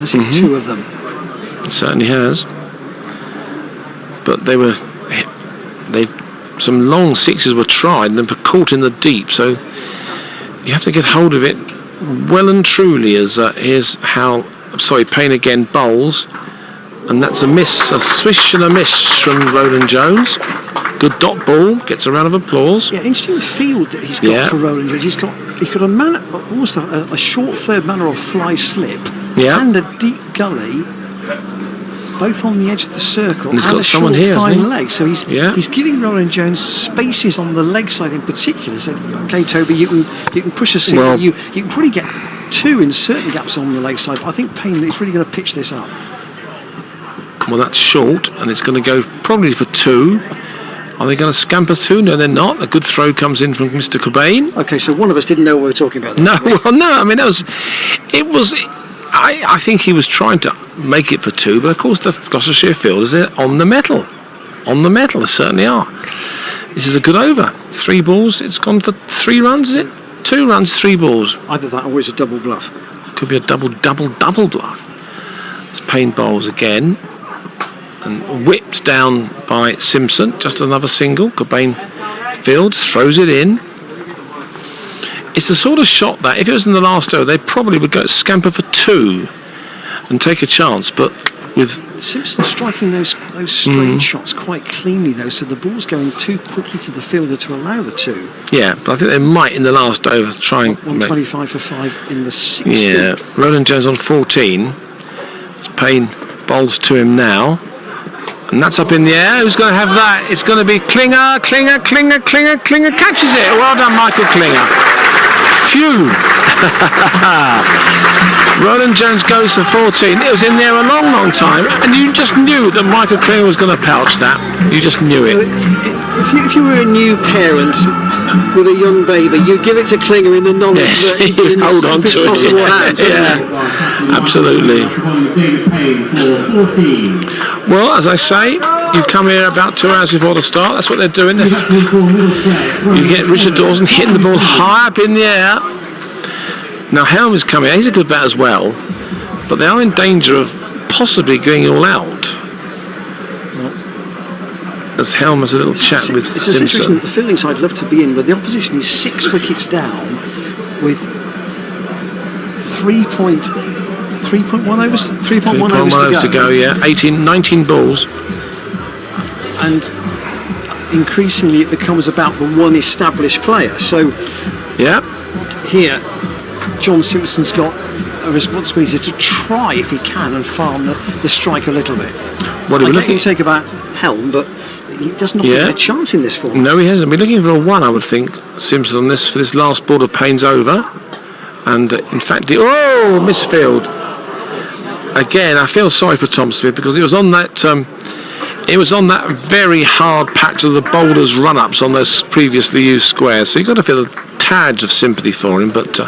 Has hit two of them. It certainly has. But some long sixes were tried and then were caught in the deep. So you have to get hold of it well and truly. As here's how. Sorry, Payne again bowls, and that's a miss, a swish and a miss from Roland Jones. Good dot ball, gets a round of applause. Yeah, interesting field that he's got for Roland Jones. He's got almost a short third manner of fly slip and a deep gully, both on the edge of the circle, and he's got a someone short here, fine leg. So he's giving Roland Jones spaces on the leg side in particular. So, okay, Toby, you can push a single. You can probably get two in certain gaps on the leg side, but I think Payne is really going to pitch this up. Well, that's short, and it's going to go probably for two. Are they going to scamper two? No, they're not. A good throw comes in from Mr. Cobain. Okay, so one of us didn't know what we were talking about. No, well, no. I mean, I think he was trying to make it for two, but of course the Gloucestershire fielders are on the metal. On the metal, they certainly are. This is a good over. 3 balls. It's gone for 3 runs, is it? 2 runs, 3 balls. Either that or it's a double bluff. Could be a double bluff. It's Payne bowls again. And whipped down by Simpson. Just another single. Cobain fields, throws it in. It's the sort of shot that, if it was in the last over, they probably would go scamper for 2 and take a chance. But with Simpson striking those straight shots quite cleanly, though, so the ball's going too quickly to the fielder to allow the 2. Yeah, but I think they might in the last over try and 125 for 5 in the 16th. Yeah, Roland Jones on 14. It's Payne bowls to him now. And that's up in the air. Who's going to have that? It's going to be Klinger catches it. Well done, Michael Klinger. Phew. Roland Jones goes for 14. It was in there a long time, and you just knew that Michael Klinger was going to pouch that. You just knew it. If you were a new parent with a young baby, you'd give it to Klinger in the knowledge that he can hold on to it. Yeah, absolutely. Well, as I say, you come here about 2 hours before the start. That's what they're doing. You get Richard Dawson hitting the ball high up in the air. Now Helm is coming. He's a good bat as well, but they are in danger of possibly going all out. As Helm has a little chat with it's Simpson. It's interesting that the fielding side love to be in, but the opposition is 6 wickets down with 3.1 overs to go. Yeah, 19 balls. And increasingly it becomes about the one established player. So here John Simpson's got a responsibility to try, if he can, and farm the strike a little bit. What are we looking to take about Helm, but he does not get a chance in this form. No, he hasn't. We're looking for a 1, I would think, Simpson, on this for this last ball of Payne's over. And in fact, misfield. Again, I feel sorry for Tom Smith because it was on that. It was on that very hard patch of the boulders run-ups on those previously used squares. So you've got to feel a tad of sympathy for him. But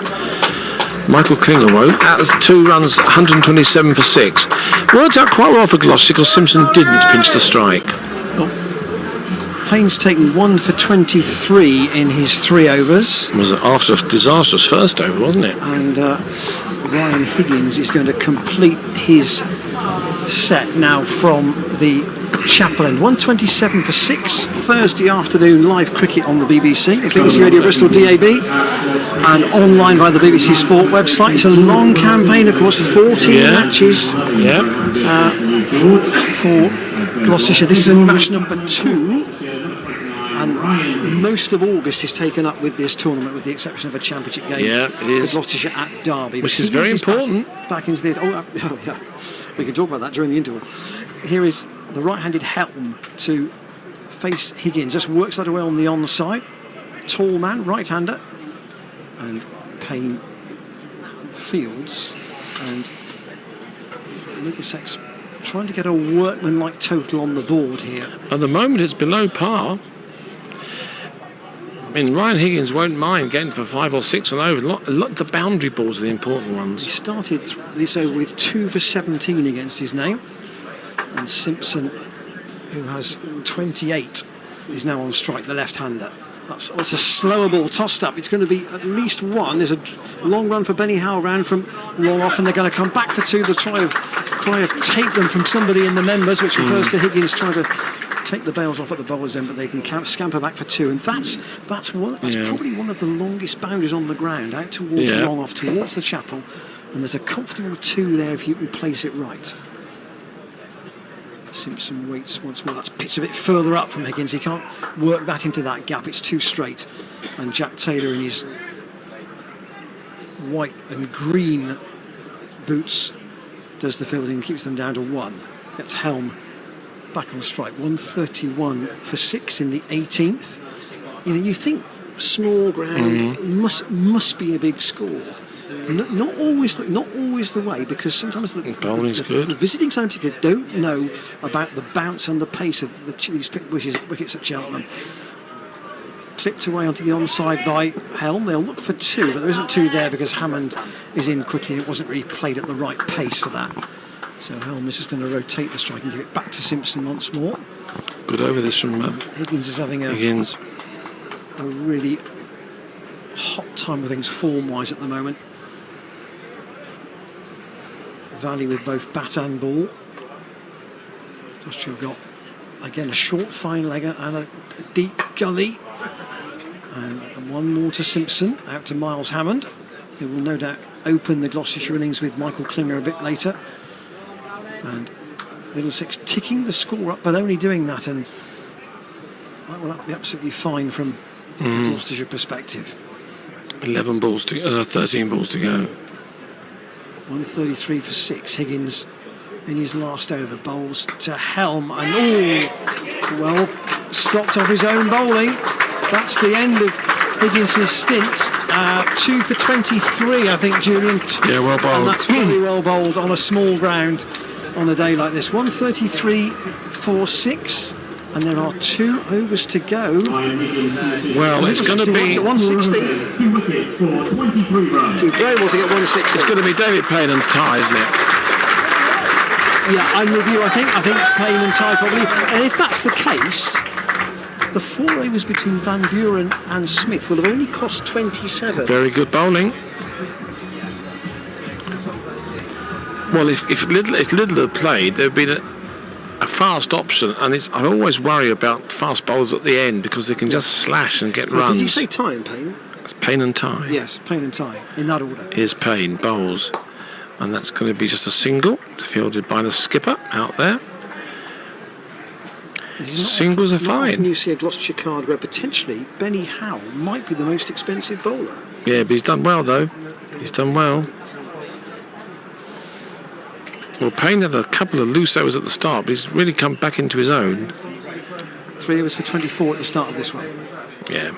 Michael Klinger won't. That was 2 runs, 127 for 6. Worked out quite well for Gloucester because Simpson didn't pinch the strike. Payne's taken 1 for 23 in his 3 overs. It was after a disastrous first over, wasn't it? And Ryan Higgins is going to complete his set now from the Chapel End. 127 for 6, Thursday afternoon live cricket on the BBC, BBC Radio Bristol DAB, and online via the BBC Sport website. It's a long campaign, of course, 14 matches for Gloucestershire. This is only match number 2. And most of August is taken up with this tournament, with the exception of a championship game. Yeah, it is. For Gloucestershire at Derby. Which is very important. Back into the... yeah. We can talk about that during the interval. Here is the right-handed Helm to face Higgins. Just works that away on the onside. Tall man, right-hander. And Payne fields. And Middlesex trying to get a workman-like total on the board here. At the moment, it's below par. I mean, Ryan Higgins won't mind getting for 5 or 6 and over. The boundary balls are the important ones. He started this over with 2 for 17 against his name. And Simpson, who has 28, is now on strike, the left-hander. It's a slower ball tossed up. It's going to be at least one. There's a long run for Benny Howell round from long off, and they're going to come back for two. The cry of take them from somebody in the members, which refers to Higgins trying to take the bails off at the bowler's end, but they can scamper back for two, and that's probably one of the longest boundaries on the ground, out towards long off, towards the chapel, and there's a comfortable two there if you can place it right. Simpson waits once more. That's pitched a bit further up from Higgins. He can't work that into that gap. It's too straight. And Jack Taylor in his white and green boots does the fielding, keeps them down to one. Gets Helm back on strike. 131 for 6 in the 18th. You know, you think small ground must be a big score. Not always the way, because sometimes the visiting side particularly don't know about the bounce and the pace of these wickets at Cheltenham. Clipped away onto the onside by Helm. They'll look for two, but there isn't two there because Hammond is in quickly and it wasn't really played at the right pace for that. So Helm is just going to rotate the strike and give it back to Simpson once more. Good over this from Higgins is having a really hot time with things form-wise at the moment. Value with both bat and ball. Gloucestershire got again a short fine legger and a deep gully, and one more to Simpson, out to Miles Hammond, who will no doubt open the Gloucestershire innings with Michael Klinger a bit later, and Middlesex ticking the score up, but only doing that, and that will be absolutely fine from a Gloucestershire perspective. 13 balls to go. 133 for 6. Higgins in his last over bowls to Helm, and well stopped off his own bowling. That's the end of Higgins' stint. 2 for 23, I think, Julian. Yeah, well bowled. And that's very well bowled on a small ground on a day like this. 133 for 6. And there are 2 overs to go. Well, it's going to be 160. 2 wickets for 23 runs. Too very well to get 160. It's going to be David Payne and Ty, isn't it? Yeah, I'm with you. I think Payne and Ty probably. And if that's the case, the 4 overs between Van Buren and Smith will have only cost 27. Very good bowling. Well, if Little had played, there'd been a fast option, and I always worry about fast bowlers at the end because they can just slash and get runs. Did you say Ty and Payne? It's Payne and Ty. Yes, Payne and Ty, in that order. Here's Payne, bowls, and that's going to be just a single, fielded by the skipper out there. Singles are fine. Often you see a Gloucestershire card where potentially Benny Howell might be the most expensive bowler. Yeah, but he's done well though. He's done well. Well, Payne had a couple of loose overs at the start, but he's really come back into his own. 3 overs for 24 at the start of this one. Yeah.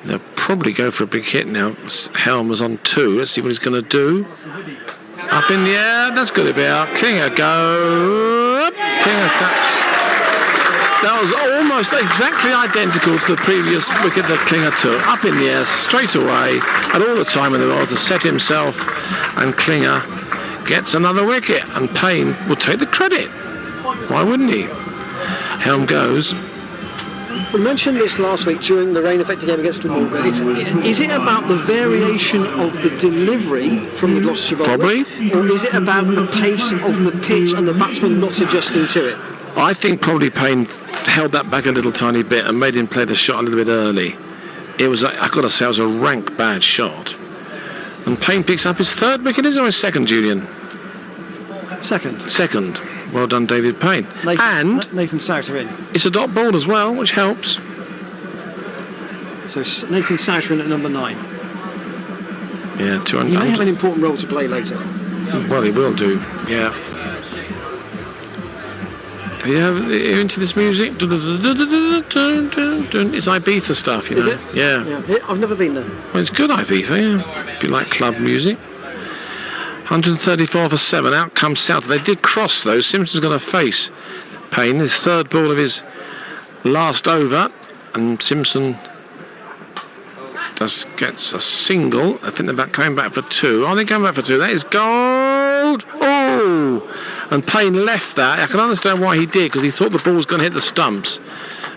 They'll probably go for a big hit now. Helm was on 2. Let's see what he's going to do. Up in the air. That's going to be out. Klinger go. Klinger snaps. That was almost exactly identical to the previous wicket that Klinger took. Up in the air, straight away, had all the time in the world to set himself, and Klinger gets another wicket, and Payne will take the credit. Why wouldn't he? Helm goes. We mentioned this last week during the rain-affected game against Glamorgan. Is it about the variation of the delivery from the Gloucestershire bowlers? Probably. Or is it about the pace of the pitch and the batsman not adjusting to it? I think probably Payne held that back a little tiny bit and made him play the shot a little bit early. It was, I've got to say, it was a rank bad shot. And Payne picks up his 3rd wicket, is it, or his 2nd, Julian? Second. Well done, David Payne. Nathan Souter in. It's a dot ball as well, which helps. So Nathan Souter in at number 9. Yeah, 200. He may have an important role to play later. Well, he will do, yeah. Are you into this music? It's Ibiza stuff, you know. Is it? Yeah. I've never been there. Well, it's good Ibiza, yeah. If you like club music. 134 for 7. Out comes Souter. They did cross though. Simpson's going to face Payne. His 3rd ball of his last over, and Simpson just gets a single. I think they're coming back for 2. Oh, they're coming back for 2. That is gold. Oh! And Payne left that. I can understand why he did, because he thought the ball was going to hit the stumps,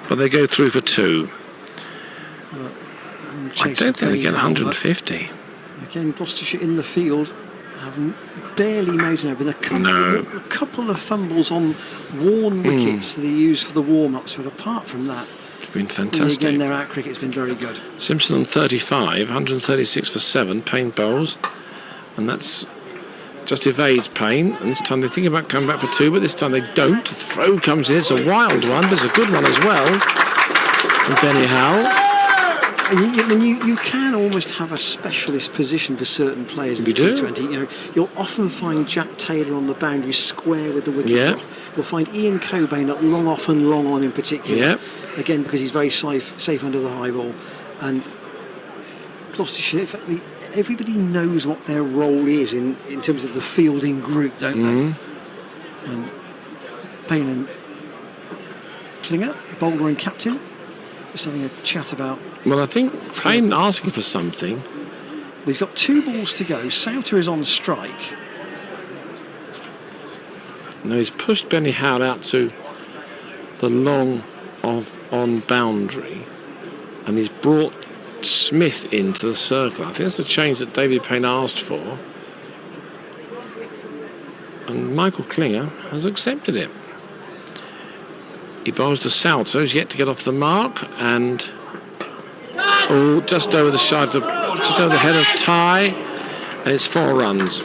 but they go through for 2. I don't think they get 150. Again, Gloucestershire in the field have barely made an open. A couple of fumbles on worn wickets that they use for the warm-ups, but apart from that, It's been fantastic. Again, their out cricket's been very good. Simpson on 35, 136 for 7, Payne bowls, and that's just evades Payne. And this time they think about coming back for 2, but this time they don't. The throw comes in, it's a wild one, but it's a good one as well from Benny Howell. And you can almost have a specialist position for certain players in the T20. You know, you'll often find Jack Taylor on the boundary square with the wicket off. You'll find Ian Cobain at long off and long on in particular. Again, because he's very safe under the high ball. And Gloucestershire, effectively, everybody knows what their role is in terms of the fielding group, don't they? And Payne and Klinger, bowler and captain, just having a chat about. Well, I think Payne asking for something. Well, he's got 2 balls to go. Souter is on strike. No, he's pushed Benny Howell out to the long on boundary, and he's brought Smith into the circle. I think that's the change that David Payne asked for, and Michael Klinger has accepted it. He bowls to Souter, who's yet to get off the mark, and just over the side of, just over the head of Ty, and it's 4 runs.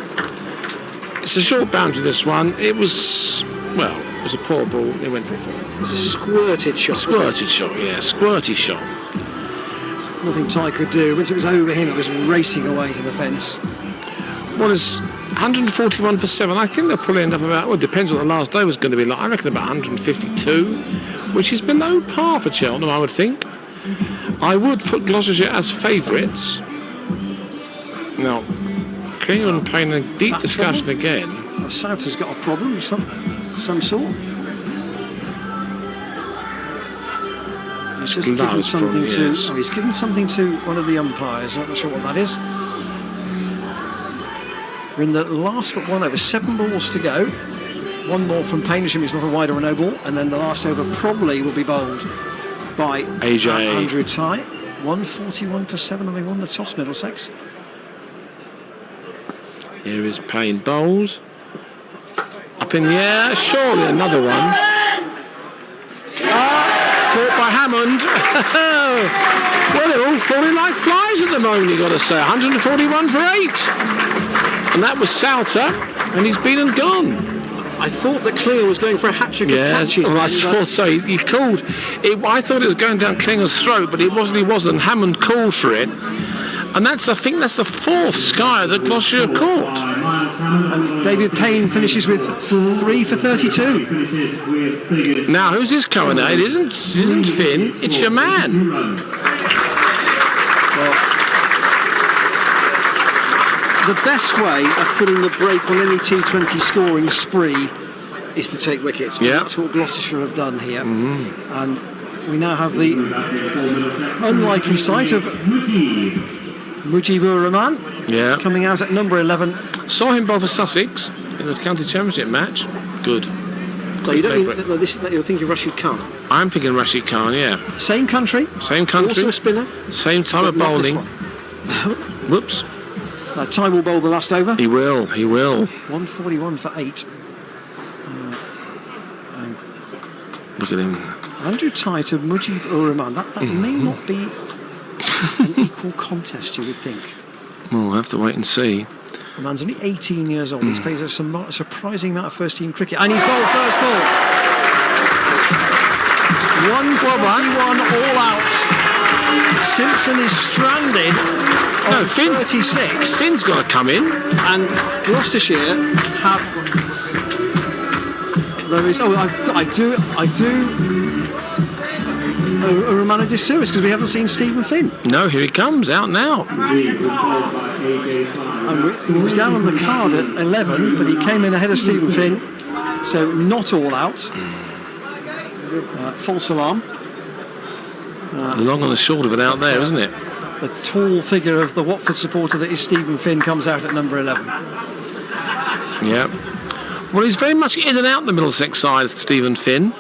It's a short boundary, this one. It was a poor ball. It went for 4. It was a squirted shot. Squirty shot. Nothing Ty could do. Once it was over him, it was racing away to the fence. Well, it's 141 for 7. I think they'll probably end up about, well, it depends what the last day was going to be like. I reckon about 152, which is below par for Cheltenham, I would think. I would put Gloucestershire as favourites. Now, Klinger and Payne in a deep discussion again. Well, Souter's got a problem of some sort. He's just given something he's given something to one of the umpires. I'm not sure what that is. We're in the last but one over. 7 balls to go. 1 more from Payne, assuming it's not a wide or a no ball, and then the last over probably will be bowled by Andrew Ty. 141 for 7, and they won the toss, Middlesex. Here is Payne bowls. Up in the air, surely another one. Caught by Hammond. Well, they're all falling like flies at the moment, you've got to say. 141 for 8. And that was Souter, and he's been and gone. I thought that Klinger was going for a hat-trick of catches. Well, I thought so. He called. I thought it was going down Klinger's throat, but it wasn't. He wasn't. Hammond called for it. And I think that's the 4th sky that Gloucestershire caught. And David Payne finishes with 3 for 32. Now, who's this coming at? It isn't Finn. It's your man. Well, the best way of putting the brake on any T20 scoring spree is to take wickets. Yeah. That's what Gloucestershire have done here. And we now have the unlikely sight of Mujibur Rahman coming out at number 11. Saw him bowl for Sussex in the county championship match. Good. No, you don't mean, you're thinking Rashid Khan. I'm thinking Rashid Khan, yeah. Same country. Also a spinner. Same type of bowling. Whoops. Ty will bowl the last over. He will. 141 for 8. And look at him. Andrew Ty to Mujibur Rahman. That may not be an equal contest, you would think. Well, we'll have to wait and see. The man's only 18 years old. He's played a surprising amount of first-team cricket. And he's bowled first ball. 141 all out. Simpson is stranded on 36. Finn's got to come in. And Gloucestershire have... There is... Oh, I do... A romantic service because we haven't seen Stephen Finn. No, here he comes, out now. And he was down on the card at 11, but he came in ahead of Stephen Finn, so not all out. False alarm. Long on the short of it out there, isn't it? The tall figure of the Watford supporter that is Stephen Finn comes out at number 11. Yeah. Well, he's very much in and out the Middlesex side, Stephen Finn.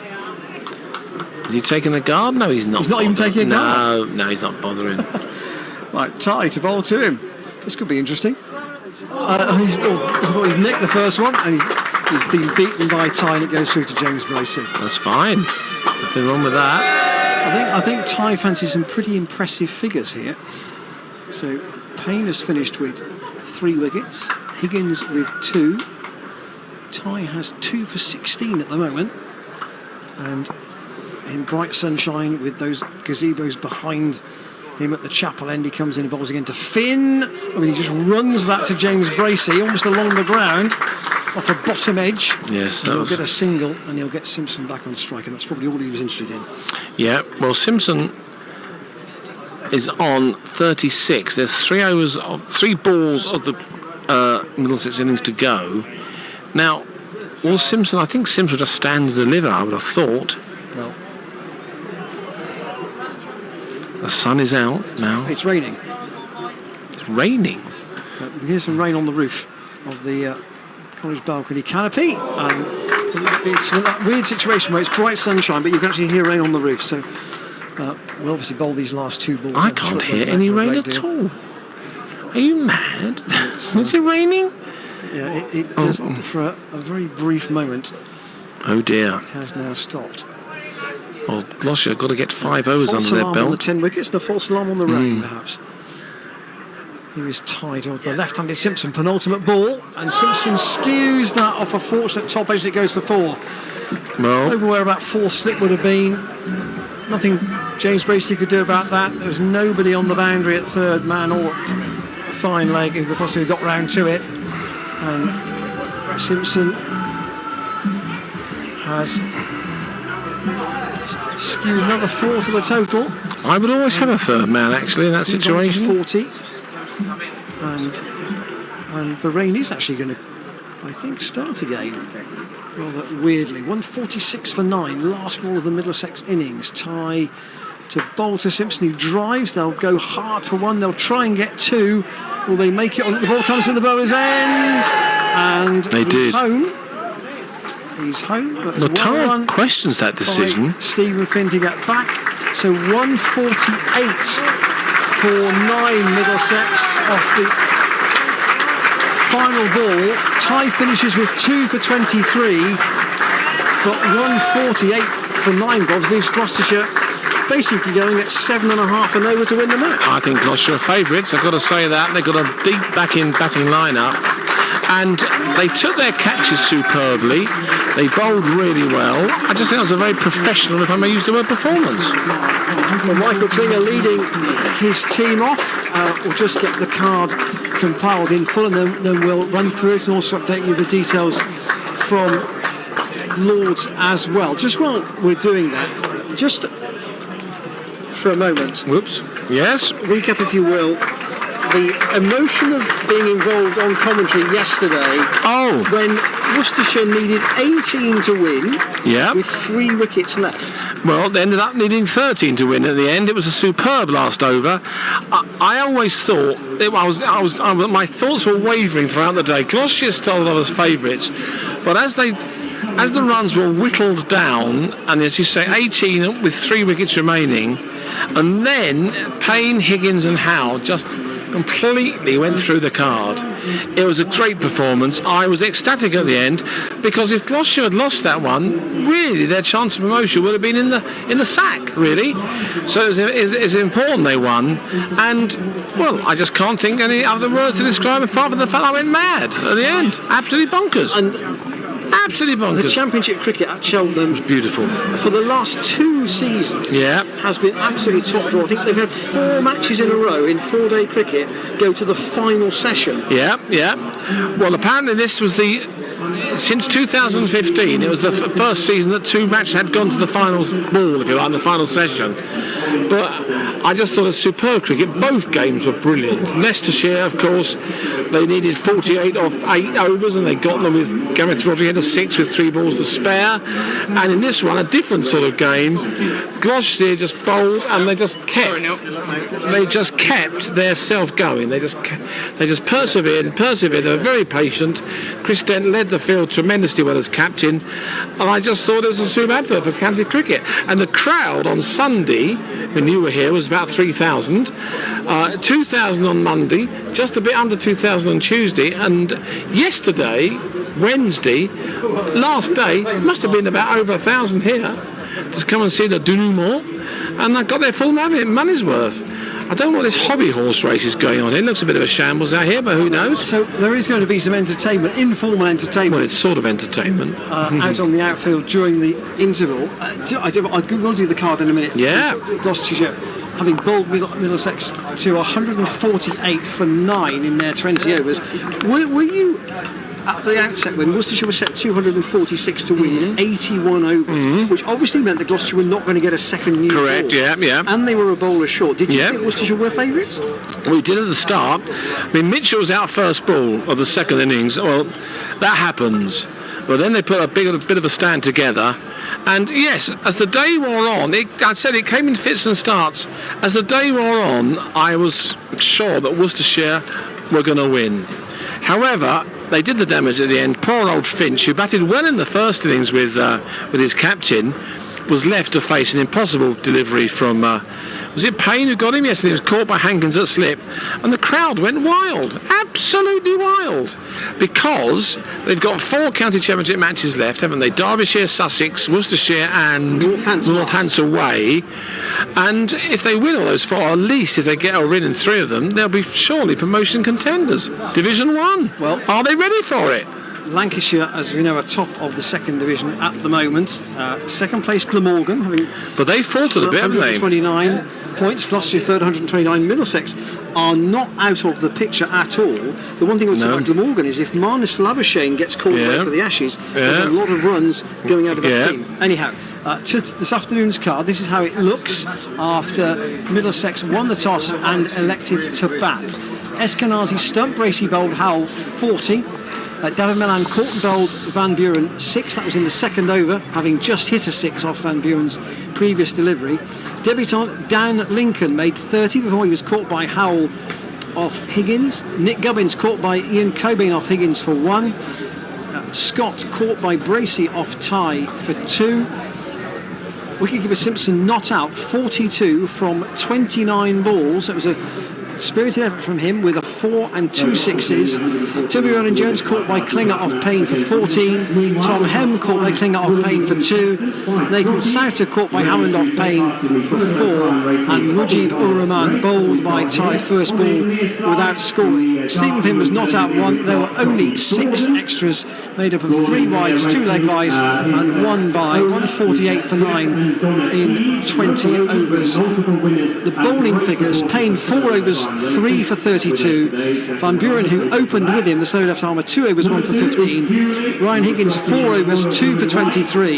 Is he taking a guard? No, he's not. He's not even taking a guard. No, he's not bothering. Right, Ty to bowl to him. This could be interesting. He's nicked the first one, and he's been beaten by Ty, and it goes through to James Bracey. That's fine. Nothing wrong with that. I think Ty fancies some pretty impressive figures here. So Payne has finished with 3 wickets, Higgins with 2. Ty has 2 for 16 at the moment, and in bright sunshine with those gazebos behind him at the chapel end, he comes in and bowls again to Finn. I mean, he just runs that to James Bracey almost along the ground off a bottom edge. Yes, he'll get a single, and he'll get Simpson back on strike, and that's probably all he was interested in. Yeah, well, Simpson is on 36. There's 3 balls of the Middlesex innings to go. Now, well, Simpson, I think Simpson will just stand and deliver, I would have thought. Well, the sun is out now. it's raining. It's raining. You can hear some rain on the roof of the college balcony canopy. And it's that weird situation where it's bright sunshine, but you can actually hear rain on the roof. So we'll obviously bowl these last 2 balls. I can't hear any rain at all. Are you mad? Is it raining? Yeah, it does for a very brief moment. Oh dear. It has now stopped. Well, Gloucestershire got to get 5 overs False under their alarm on the belt. 10 wickets and a false alarm on the rain, perhaps. He was tied with the left-handed Simpson, penultimate ball, and Simpson skews that off a fortunate top edge that goes for 4. Well, Over where about 4th slip would have been. Nothing James Bracey could do about that. There was nobody on the boundary at third man or fine leg who could possibly have got round to it. And Simpson has skewed another 4 to the total. I would always have a third man, actually, in that He's on to situation. 40. And the rain is actually going to, I think, start again. Rather weirdly. 146 for 9, last ball of the Middlesex innings. Tie to bowl to Simpson, who drives. They'll go hard for 1. They'll try and get 2. Will they make it? The ball comes to the bowler's end, and he's home. He's home. That's Well, Tara 1-1 questions that decision. by Stephen Finn to get back. So 148 for 9 Middlesex off the final ball. Ty finishes with 2 for 23, but 148 for 9 Bobs leaves Gloucestershire basically going at 7.5 and over to win the match. I think Gloucestershire are favourites. I've got to say that. They've got a deep batting lineup, and they took their catches superbly. They bowled really well. I just think that was a very professional, if I may use the word, performance. Well, Michael Klinger leading his team off. We'll just get the card compiled in full, and then we'll run through it and also update you the details from Lords as well. Just while we're doing that, just for a moment. Whoops. Yes. Recap, if you will, the emotion of being involved on commentary yesterday. Oh. When Worcestershire needed 18 to win, with 3 wickets left. Well, they ended up needing 13 to win at the end. It was a superb last over. I always thought my thoughts were wavering throughout the day. Gloucestershire still love as favourites, but as the runs were whittled down, and as you say, 18 with 3 wickets remaining, and then Payne, Higgins and Howe just completely went through the card. It was a great performance. I was ecstatic at the end, because if Gloucestershire had lost that one, really their chance of promotion would have been in the sack, really. So it's important they won, and well, I just can't think any other words to describe apart from the fact I went mad at the end. Absolutely bonkers. Absolutely bonkers. The Championship cricket at Cheltenham was beautiful. For the last 2 seasons, has been absolutely top draw. I think they've had 4 matches in a row in 4-day cricket go to the final session. Well, apparently this was since 2015, it was the first season that 2 matches had gone to the final ball, if you like, the final session. But I just thought it was superb cricket. Both games were brilliant. Leicestershire, of course, they needed 48 off 8 overs, and they got them with Gareth Rodriguez had a 6 with 3 balls to spare. And in this one, a different sort of game, Gloucestershire just bowled, and they just kept their self going. They just persevered. They were very patient. Chris Dent led the field tremendously well as captain, and I just thought it was a super advert for county cricket. And the crowd on Sunday, when you were here, was about 3,000, 2,000 on Monday, just a bit under 2,000 on Tuesday, and yesterday, Wednesday, last day, must have been about over 1,000 here to come and see the denouement, and I got their full money's worth. I don't know what this hobby horse race is going on. It looks a bit of a shambles out here, but who knows? So there is going to be some entertainment, informal entertainment. Well, it's sort of entertainment. Out on the outfield during the interval. I will do the card in a minute. Yeah. Gloucestershire having bowled Middlesex to 148 for 9 in their 20 overs. Were you at the outset when Worcestershire was set 246 to win in 81 overs, which obviously meant that Gloucestershire were not going to get a second new Correct, ball, yeah. and they were a bowler short. Did you think Worcestershire were favourites? We did at the start. I mean, Mitchell was out first ball of the second innings. Well, that happens. But then they put a bit of a stand together. And yes, as the day wore on, I said it came in fits and starts. As the day wore on, I was sure that Worcestershire were going to win. However, they did the damage at the end. Poor old Finch, who batted well in the first innings with his captain, was left to face an impossible delivery from, was it Payne who got him? Yes, and he was caught by Hankins at slip. And the crowd went wild, absolutely wild, because they've got 4 county championship matches left, haven't they? Derbyshire, Sussex, Worcestershire and Northants away. And if they win all those 4, or at least if they get a win in 3 of them, they'll be surely promotion contenders. Division 1. Well, are they ready for it? Lancashire, as we know, are top of the second division at the moment. Second place Glamorgan, but they faltered a bit, haven't they? 129 points. Gloucestershire third, 129. Middlesex are not out of the picture at all. The one thing I would say about Glamorgan is if Marnus Labuschagne gets called away for the Ashes, there's a lot of runs going out of that team. Anyhow, to this afternoon's card, this is how it looks after Middlesex won the toss and elected to bat. Eskenazi stumped Bracey bowled Howell 40. David Milan caught and bowled Van Buren 6. That was in the second over, having just hit a 6 off Van Buren's previous delivery. Debutant Dan Lincoln made 30 before he was caught by Howell off Higgins. Nick Gubbins caught by Ian Cobain off Higgins for 1. Scott caught by Bracey off Ty for 2. Wicketkeeper Simpson not out, 42 from 29 balls. It was a spirited effort from him with a 4 and 2 sixes. Toby Ronan Jones caught by Klinger off Payne for 14. Tom Hem caught by Klinger off Payne for 2. Nathan Souter caught by Hammond off Payne for 4. And Mujib ur Rahman bowled by Ty first ball without scoring. Stephen Pym was not out 1. There were only 6 extras made up of 3 wides, 2 leg byes and 1 bye. 148 for 9 in 20 overs. The bowling figures: Payne 4 overs, 3 for 32. Van Buren, who opened with him, the slow left armer, 2 overs, 1 for 15. Ryan Higgins 4 overs, 2 for 23.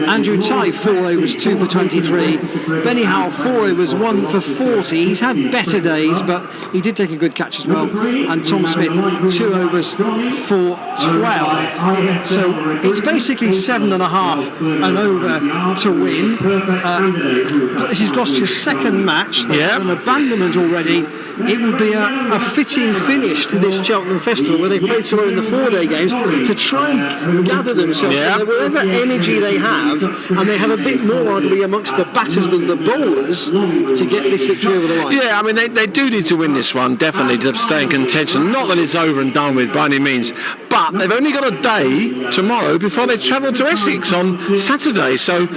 Andrew Ty 4 overs, 2 for 23. Benny Howell 4 overs, 1 for 40. He's had better days, but he did take a good catch as well. And Tom Smith 2 overs for 12. So it's basically 7.5 and over to win. This is Gloucestershire's second match. They've had an abandonment already. It would be a fitting finish to this Cheltenham Festival, where they played so well in the 4-day games, to try and gather themselves whatever energy they have, and they have a bit more arguably amongst the batters than the bowlers to get this victory over the line. Yeah, I mean they do need to win this one, definitely, to stay in contention. Not that it's over and done with by any means, but they've only got a day tomorrow before they travel to Essex on Saturday. So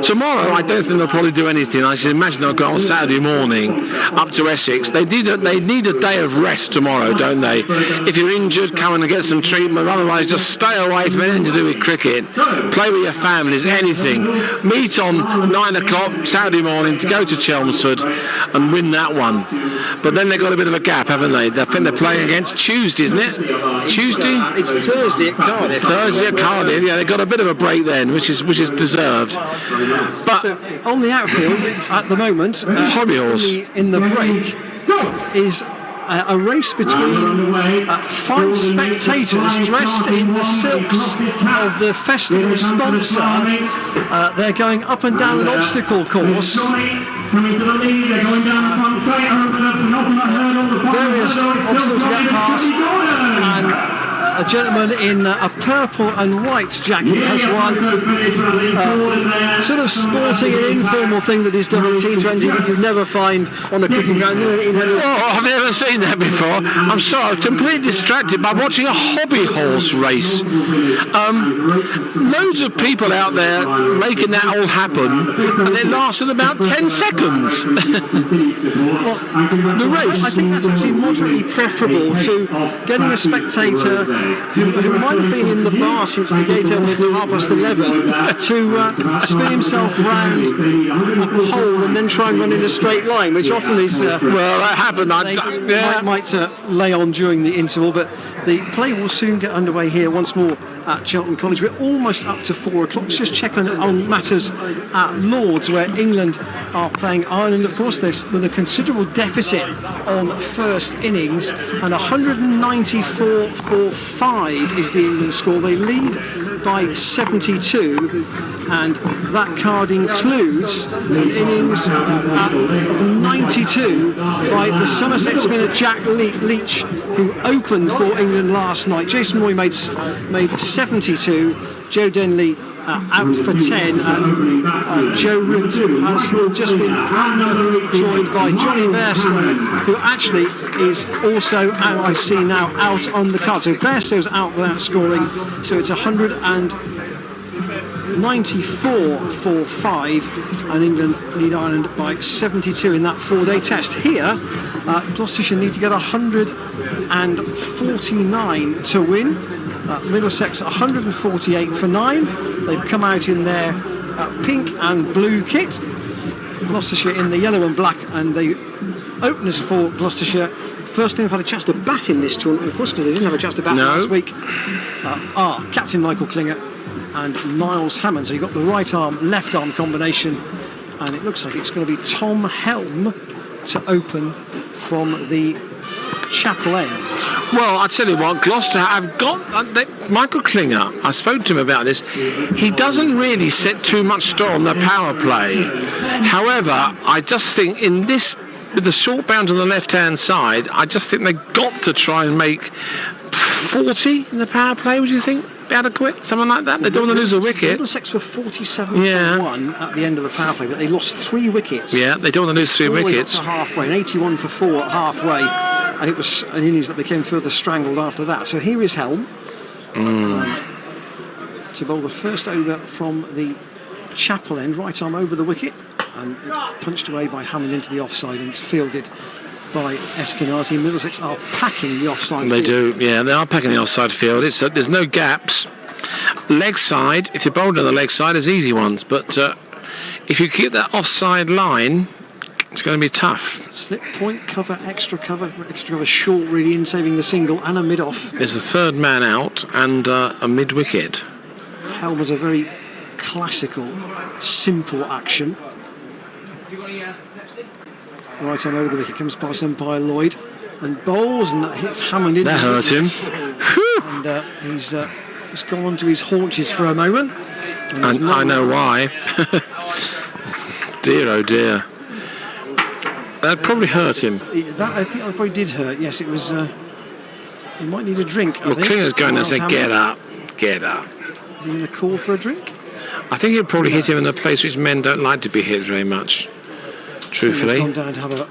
tomorrow I don't think they'll probably do anything. I should imagine they'll go on Saturday morning up to Essex. They need a day of rest tomorrow, don't they? If you're injured, come and get some treatment. Otherwise, just stay away from anything to do with cricket. Play with your families, anything. Meet on 9 o'clock Saturday morning to go to Chelmsford and win that one. But then they've got a bit of a gap, haven't they? I think they're playing against Tuesday, isn't it? Tuesday? It's Thursday at Cardiff. Thursday at Cardiff, yeah. They've got a bit of a break then, which is deserved. But so, on the outfield at the moment, hobby horse in the break is a race between 5 spectators dressed in the silks of the festival sponsor. They're going up and down an obstacle course. Various obstacles to get past, and a gentleman in a purple and white jacket has won sort of sporting and informal thing that he's done at T20 that you'd never find on a cricket ground. I've never seen that before. I'm sorry, I'm completely distracted by watching a hobby horse race. Loads of people out there making that all happen, and it lasted about 10 seconds. The race. I think that's actually moderately preferable to getting a spectator who might have been in the bar since the gate opened at 11:30 to spin himself round a pole and then try and run in a straight line, which often is well, that happened. Might lay on during the interval, but the play will soon get underway here once more at Cheltenham College. We're almost up to 4 o'clock. Just checking on matters at Lords, where England are playing Ireland. Of course, there's with a considerable deficit on first innings, and 194 for 5 is the England score. They lead by 72, and that card includes an innings of 92 by the Somerset spinner Jack Leach, who opened for England last night. Jason Roy made 72, Joe Denley out for 10, and Joe Root has just been joined by Johnny Bairstow, who actually is also out, I see now, out on the card. So Bairstow's out without scoring, so it's 194 for 5, and England lead Ireland by 72 in that 4-day test. Here, Gloucestershire need to get 149 to win. Middlesex 148 for 9. They've come out in their pink and blue kit. Gloucestershire in the yellow and black, and the openers for Gloucestershire, first thing they've had a chance to bat in this tournament, of course, because they didn't have a chance to bat last week, are Captain Michael Klinger and Niles Hammond. So you've got the right arm, left arm combination, and it looks like it's going to be Tom Helm to open from the Chapel End. Well, I tell you what, Gloucester have got Michael Klinger. I spoke to him about this. He doesn't really set too much store on the power play. However, I just think in this, with the short bounce on the left-hand side, I just think they've got to try and make 40 in the power play. Would you think adequate? Something like that. They don't want to lose a wicket. Middlesex were 47 for 1 at the end of the power play, but they lost 3 wickets. Yeah, they don't want to lose 3 wickets. Up to halfway, and 81 for 4 at halfway, and it was an innings that became further strangled after that. So here is Helm to bowl the first over from the Chapel End, right arm over the wicket, and it's punched away by Hammond into the offside, and it's fielded by Eskenazi. Middlesex are packing the offside They field. do, yeah, they are packing the offside field. It's there's no gaps. Leg side, if you're bowled on the leg side, there's easy ones, but if you keep that offside line, it's going to be tough. Slip point, extra cover short really in saving the single, and a mid-off. There's a third man out and a mid-wicket. Helm was a very classical, simple action. Right arm over the wicket, comes past umpire Lloyd and bowls, and that hits Hammond in. That hurt him. And he's just gone onto his haunches for a moment. And I know why. Dear, oh dear. That probably hurt him. I think that probably did hurt. Yes, it was. He might need a drink. Well, Klinger's going to say, "Get up, get up." Is he going to call for a drink? I think he'll probably hit him in a place which men don't like to be hit very much. Truthfully. He's gone down to have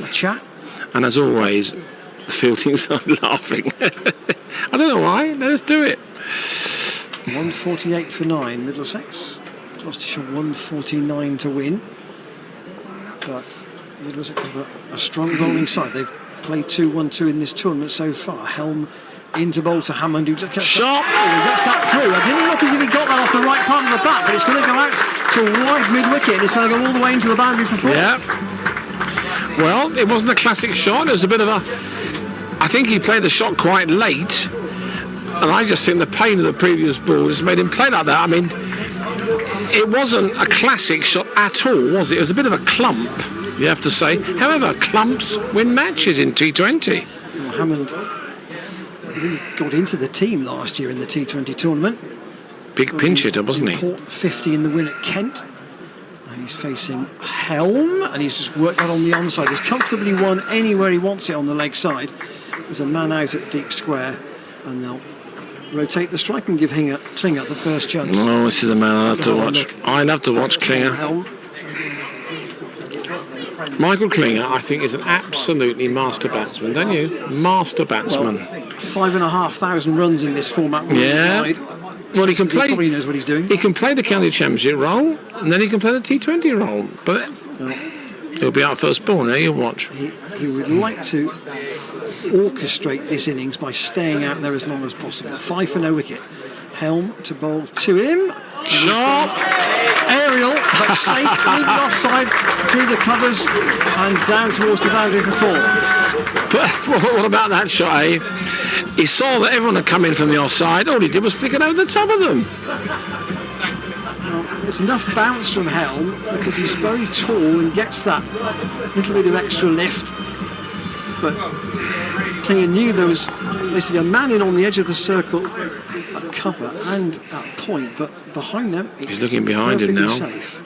a chat. And as always, the fielding side laughing. I don't know why. Let's do it. 148 for 9, Middlesex. Gloucestershire 149 to win. But Middlesex have a strong bowling side. They've played 2-1-2 in this tournament so far. Helm into bowl to Hammond, who just shot. He gets that through. It didn't look as if he got that off the right part of the bat, but it's going to go out to wide mid-wicket, and it's going to go all the way into the boundary for 4. Yeah. Well, it wasn't a classic shot. It was a bit of a... I think he played the shot quite late, and I just think the pain of the previous ball just made him play like that. I mean, it wasn't a classic shot at all, was it? It was a bit of a clump, you have to say. However, clumps win matches in T20. Well, Hammond really got into the team last year in the T20 tournament. Big pinch hitter, wasn't he? 50 in the win at Kent. And he's facing Helm, and he's just worked that on the onside. He's comfortably won anywhere he wants it on the leg side. There's a man out at deep square, and they'll rotate the strike and give Klinger the first chance. Oh, this is the man I love to have a watch. look. I love to watch Klinger. Helm. Michael Klinger, I think, is an absolutely master batsman, don't you? Master batsman. 5,500 runs in this format. Yeah. Worldwide. Well, he can play. Probably knows what he's doing. He can play the county championship role, and then he can play the T20 role. But he'll be our first ball now. You'll watch. He would like to orchestrate this innings by staying out there as long as possible. 5 for no wicket. Helm to bowl to him. Shot. Aerial, but safe through the offside, through the covers, and down towards the boundary for 4. But what about that shot, eh? He saw that everyone had come in from the offside. All he did was flick it over the top of them. Well, there's enough bounce from Helm because he's very tall and gets that little bit of extra lift. But Klinger knew there was basically a man in on the edge of the circle at cover and at point, but behind them, it's He's looking behind him now. safe.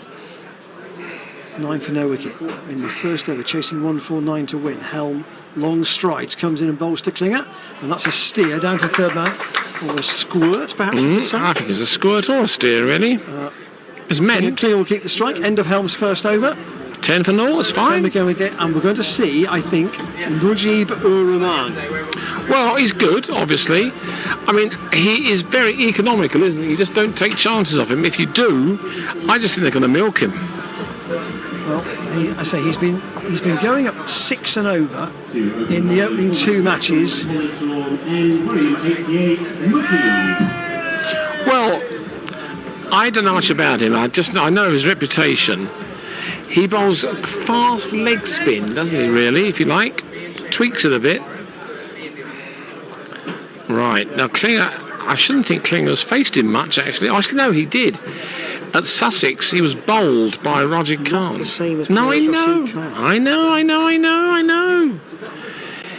9 for no wicket in the first over, chasing 149 to win. Helm, long strides, comes in and bowls to Klinger, and that's a steer down to third man, or a squirt perhaps. I think it's a squirt or a steer, really. It's men. Klinger will keep the strike. End of Helm's first over. 10 for 0, it's fine. And we're going to see, I think, Mujib-ur-Rahman. Well, he's good, obviously. I mean, he is very economical, isn't he? You just don't take chances of him. If you do, I just think they're going to milk him. Well, he's been going up 6 and over in the opening 2 matches. Well, I don't know much about him. I know his reputation. He bowls a fast leg spin, doesn't he, really, if you like? Tweaks it a bit. Right, now Klinger, I shouldn't think Klinger's faced him much, actually. Actually, no, he did. At Sussex, he was bowled by Rajid Khan. The same as No, I Rajid know. Khan. I know.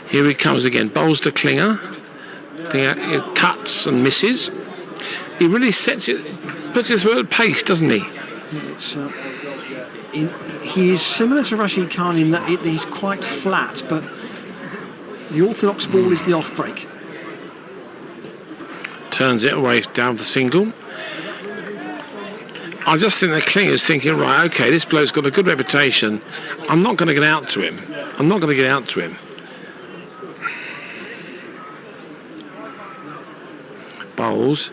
Here he comes again. Bowls to Klinger. Klinger cuts and misses. He really puts it through at pace, doesn't he? It's, he is similar to Rashid Khan in that he's quite flat, but the orthodox ball is the off break. Turns it away down the single. I just think that Klinger's thinking, right, okay, this bloke's got a good reputation. I'm not going to get out to him. Bowls,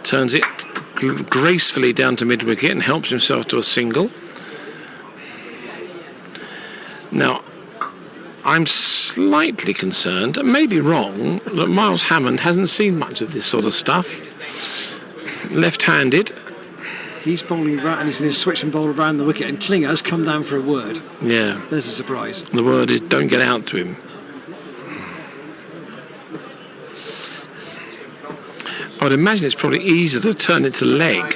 turns it gracefully down to mid-wicket and helps himself to a single. Now, I'm slightly concerned, maybe wrong, that Miles Hammond hasn't seen much of this sort of stuff. Left-handed. He's bowling around and he's going to switch and bowl around the wicket, and Klinger's come down for a word. Yeah. There's a surprise. The word is don't get out to him. I would imagine it's probably easier to turn it to leg.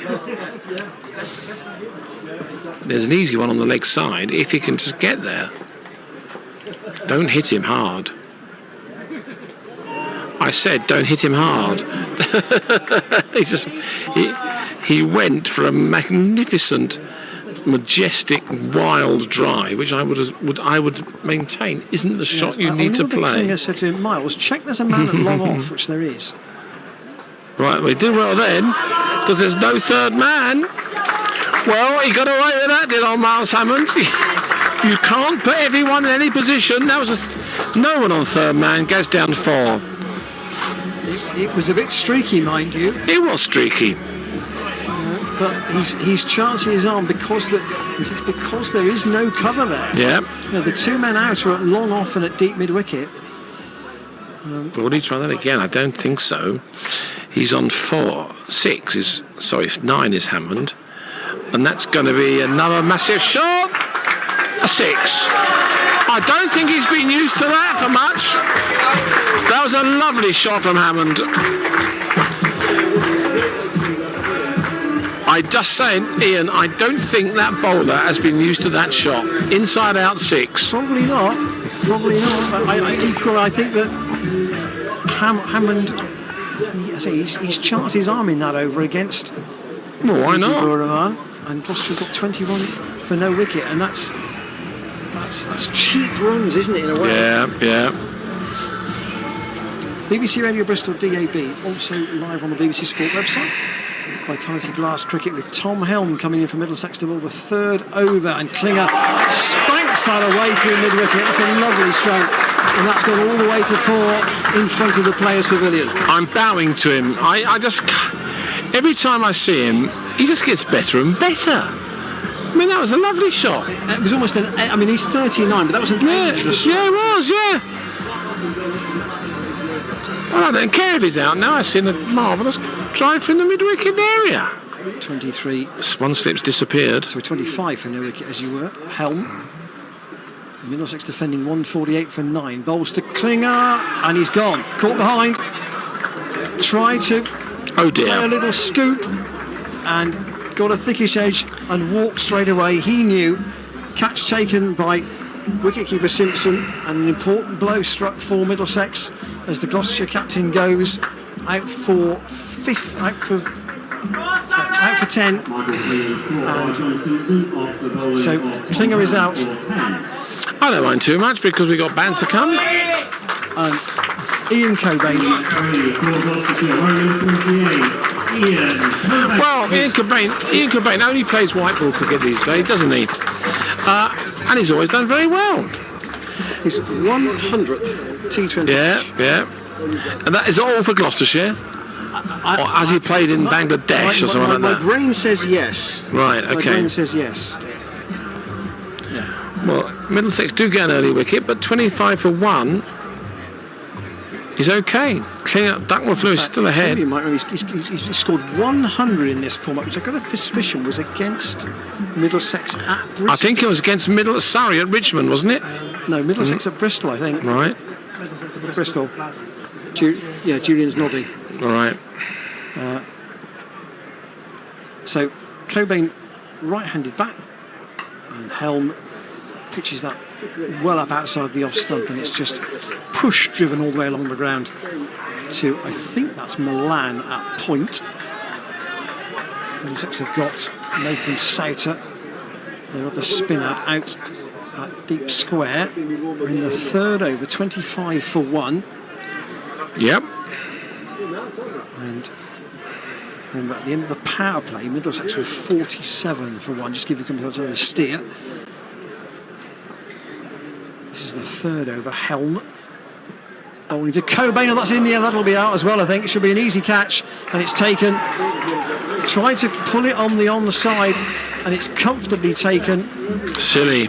There's an easy one on the leg side if he can just get there. Don't hit him hard. I said don't hit him hard. he went for a magnificent, majestic, wild drive, which I would maintain isn't the shot you need to play. Klinger said to him, Miles, check there's a man at long off, which there is. Right, we did well then, because there's no third man. Well, he got away with that, did old Miles Hammond. You can't put everyone in any position. That was no one on third man. Goes down 4. It was a bit streaky, mind you. It was streaky. But he's chancing his arm because there is no cover there. Yeah. The 2 men out are at long off and at deep mid-wicket. Will he try that again? I don't think so. He's on 9 is Hammond. And that's going to be another massive shot. A 6. I don't think he's been used to that for much. That was a lovely shot from Hammond. I just saying, Ian, I don't think that bowler has been used to that shot. Inside out 6. Probably not. But I think that Hammond, he's chanced his arm in that over against. Well, why not? And Gloucestershire got 21 for no wicket, and that's cheap runs, isn't it, in a way? Yeah. BBC Radio Bristol DAB, also live on the BBC Sport website. Vitality Blast cricket with Tom Helm coming in for Middlesex to bowl the third over, and Klinger spanks that away through mid-wicket. It's a lovely stroke, and that's gone all the way to 4 in front of the Players' Pavilion. I'm bowing to him. I just, every time I see him, he just gets better and better. I mean, that was a lovely shot. It was almost I mean, he's 39, but that was an ageless Yeah, it was, yeah. Well, I don't care if he's out now. I've seen a marvellous drive from the mid-wicket area. 23. One slip's disappeared. So 25 for no wicket as you were. Helm. Middlesex defending 148 for 9. Bowls to Klinger, and he's gone. Caught behind. Tried to play a little scoop, and got a thickish edge and walked straight away. He knew. Catch taken by wicketkeeper Simpson, and an important blow struck for Middlesex as the Gloucestershire captain goes out for 10, and so Klinger is out. I don't mind too much because we got band to come. And Ian Cobain. Well, Ian Cobain only plays white ball cricket these days, doesn't he? And he's always done very well. His 100th T20 match. Yeah. And that is all for Gloucestershire? Or has he played in Bangladesh or something like that? My brain says yes. Right, okay. My brain says yes. Well, Middlesex do get an early wicket, but 25 for 1 is okay. Duckworth-Lewis is still ahead. You might remember he's scored 100 in this format, which I got a suspicion was against Middlesex at Bristol. I think it was against Surrey at Richmond, wasn't it? No, Middlesex at Bristol, I think. Right. Bristol. Julian's nodding. All right. So Cobain right-handed bat, and Helm pitches that well up outside the off stump, and it's just driven all the way along the ground to, I think that's Milan at point. Middlesex have got Nathan Souter, their other spinner, out at deep square. We're in the third over, 25 for 1. Yep. And then at the end of the power play, Middlesex with 47 for 1, just give you a steer. This is the third over. Helm bowling to Cobain, and that's in the air. That'll be out as well, I think. It should be an easy catch, and it's taken. Tried to pull it on the onside, and it's comfortably taken. Silly.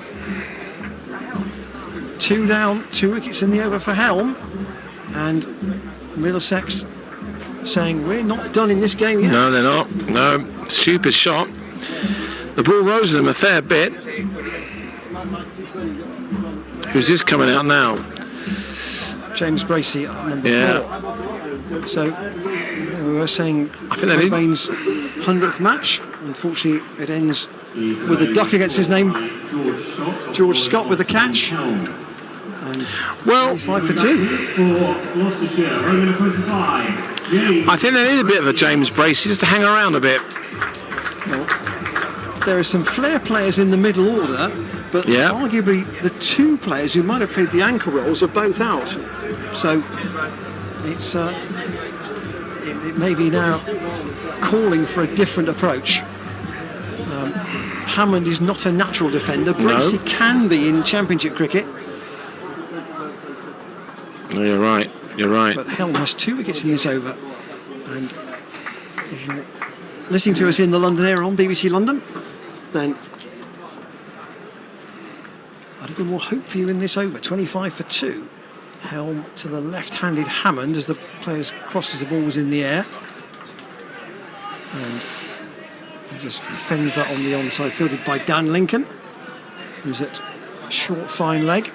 2 down, 2 wickets in the over for Helm, and Middlesex saying we're not done in this game yet. No, they're not. No, stupid shot. The ball rose to them a fair bit. Who's this coming out now? James Bracey at number 4. So we were saying Cobain's 100th match. Unfortunately, it ends with a duck against his name. George Scott with the catch. And 5 for 2. I think they need a bit of a James Bracey just to hang around a bit. Well, there are some flair players in the middle order, but arguably the 2 players who might have played the anchor roles are both out. So it's it may be now calling for a different approach. Hammond is not a natural defender. Bracey can be in Championship cricket. No, you're right. But Helm has 2 wickets in this over. And if you're listening to us in the London area on BBC London, then a little more hope for you in this over. 25 for 2. Helm to the left-handed Hammond as the players crosses the balls in the air. And he just fends that on the onside, fielded by Dan Lincoln, who's at short, fine leg.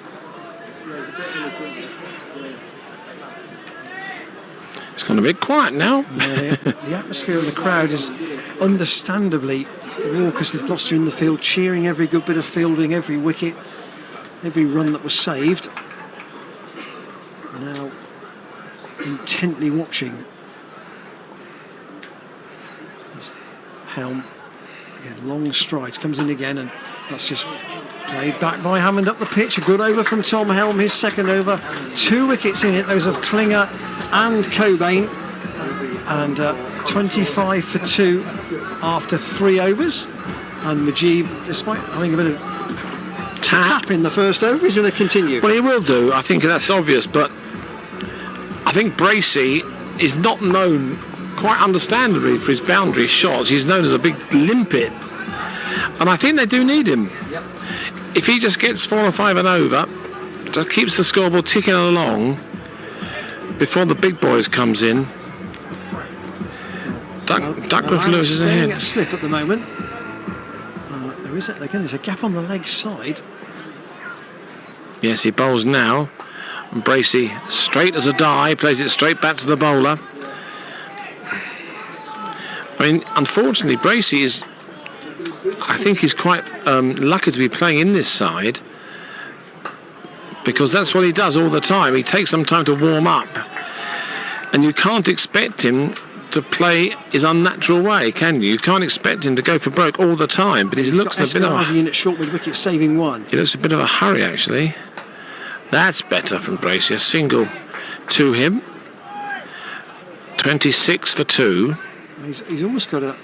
It's gone a bit quiet now. The atmosphere of the crowd is understandably raucous with Gloucester in the field, cheering every good bit of fielding, every wicket, every run that was saved. Now intently watching as Helm Again, long strides, comes in again, and that's just played back by Hammond up the pitch. A good over from Tom Helm, his second over. 2 wickets in it, those of Klinger and Cobain. And 25 for 2 after 3 overs. And Mujeeb, despite having a bit of tap in the first over, he's going to continue. Well, he will do. I think that's obvious, but I think Bracey is not known, quite understandably, for his boundary shots. He's known as a big limpet, and I think they do need him. If he just gets 4 or 5 and over, just keeps the scoreboard ticking along before the big boys comes in. Duckworth Lewis is ahead. At slip at the moment. There's a gap on the leg side. Yes, he bowls now. And Bracey, straight as a die, plays it straight back to the bowler. I mean, unfortunately, Bracey is, I think he's quite lucky to be playing in this side, because that's what he does all the time. He takes some time to warm up, and you can't expect him to play his unnatural way, can you? You can't expect him to go for broke all the time, but he looks a bit of a... in at short mid wicket, saving 1. He looks a bit of a hurry, actually. That's better from Bracey. A single to him. 26 for 2. He's almost got a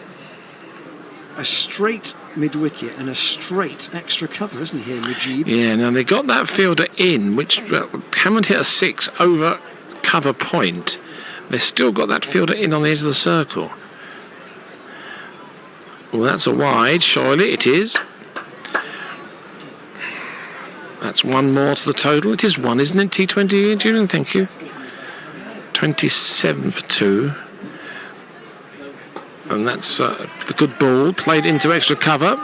straight mid wicket and a straight extra cover, isn't he, here, Mujeeb? Yeah, now they got that fielder in, which Hammond hit a 6 over cover point. They've still got that fielder in on the edge of the circle. Well, that's a wide, surely it is. That's 1 more to the total. It is 1, isn't it, T20, Julian? Thank you. 27 for 2. And that's the good ball, played into extra cover.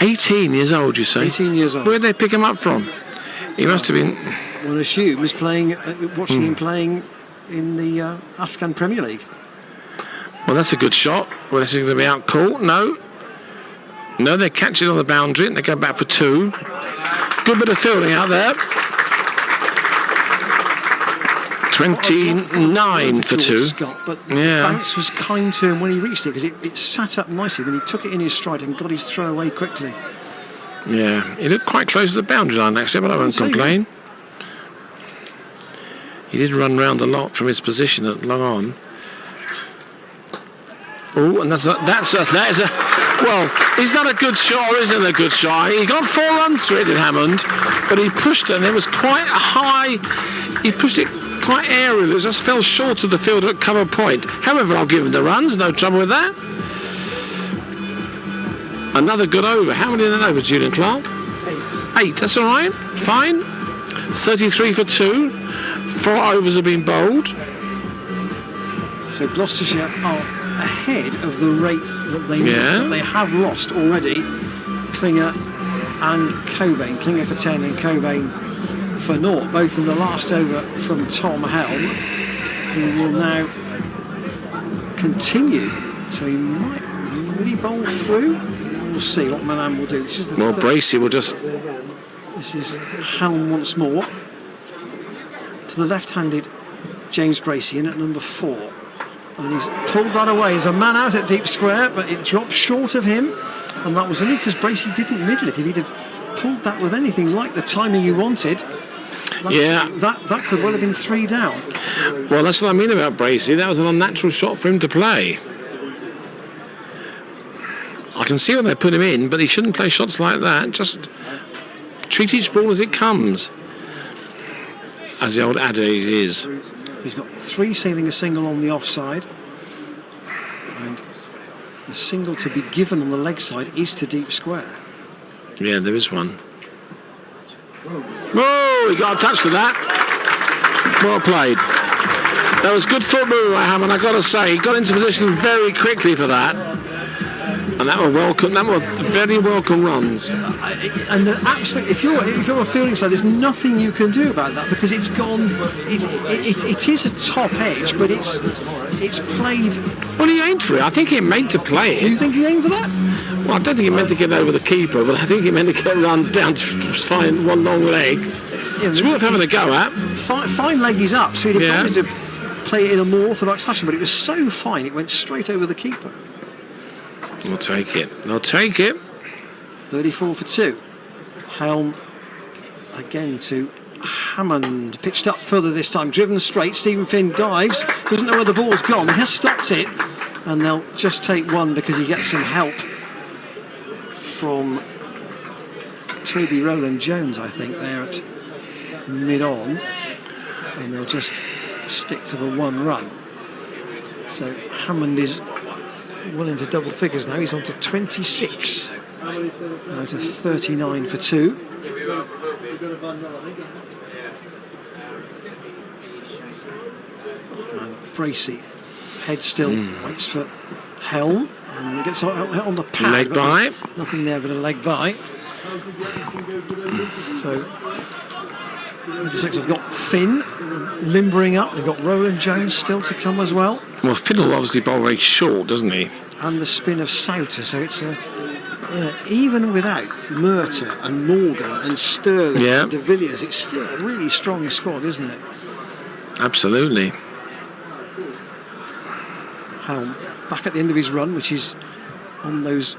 18 years old, you say? 18 years old. Where'd they pick him up from? He must have been... One assumes playing, watching him playing in the Afghan Premier League. Well, that's a good shot. Well, this is going to be out caught. No, they catch it on the boundary and they go back for 2. Good bit of fielding out there. 29 for 2. Scott, but the bounce was kind to him when he reached it, because it sat up nicely when he took it in his stride and got his throw away quickly. Yeah, he looked quite close to the boundary line, actually, but I won't complain. He did run round a lot from his position at long on. Oh, and that is a... Well, is that a good shot or isn't it a good shot? He got 4 runs through it in Hammond, but he pushed it and it was quite high. He pushed it quite aerial. It just fell short of the fielder at cover point. However, I'll give him the runs. No trouble with that. Another good over. How many in an over, Julian Clark? 8. That's all right. Fine. 33 for 2. 4 overs have been bowled. So Gloucestershire are ahead of the rate that they have lost already. Klinger and Cobain. Klinger for 10 and Cobain for 0. Both in the last over from Tom Helm, who will now continue. So he might really bowl through. We'll see what Manan will do. This is the Bracey will just... This is Helm once more. To the left-handed James Bracey in at number 4. And he's pulled that away. There's a man out at deep square, but it dropped short of him. And that was only because Bracey didn't middle it. If he'd have pulled that with anything like the timing he wanted, that could well have been 3 down. Well, that's what I mean about Bracey. That was an unnatural shot for him to play. I can see when they put him in, but he shouldn't play shots like that. Just treat each ball as it comes, as the old adage is. He's got 3 saving a single on the offside, and the single to be given on the leg side is to deep square. Yeah, there is one. Oh, he got a touch to that. Well played. That was good football by Hammond, I got to say. He got into position very quickly for that. And that were welcome. That were very welcome runs. And absolutely, if you're a fielding side, there's nothing you can do about that, because it's gone. It is a top edge, but it's played. Well, he aimed for it. I think he meant to play it. Do you think he aimed for that? Well, I don't think he meant to get over the keeper, but I think he meant to get runs down to find one long leg. Yeah, it's worth having a go at. Fine leg is up, so he'd have wanted to play it in a more orthodox fashion, but it was so fine it went straight over the keeper. We'll take it. They'll take it. 34 for 2. Helm again to Hammond. Pitched up further this time, driven straight. Stephen Finn dives, doesn't know where the ball's gone. He has stopped it, and they'll just take one because he gets some help from Toby Rowland-Jones, I think, there at mid-on. And they'll just stick to the one run. So Hammond is well into double figures now. He's on to 26 out of 39 for 2. And Bracey head still, waits for Helm and gets on the pad. Leg bite. Nothing there but a leg bite. So Middlesex have got Finn limbering up. They've got Rowland-Jones still to come as well. Well, Finn will obviously bowl very short, doesn't he? And the spin of Souter. So it's even without Murtagh and Morgan and Sterling and De Villiers, it's still a really strong squad, isn't it? Absolutely. Helm back at the end of his run, which is on those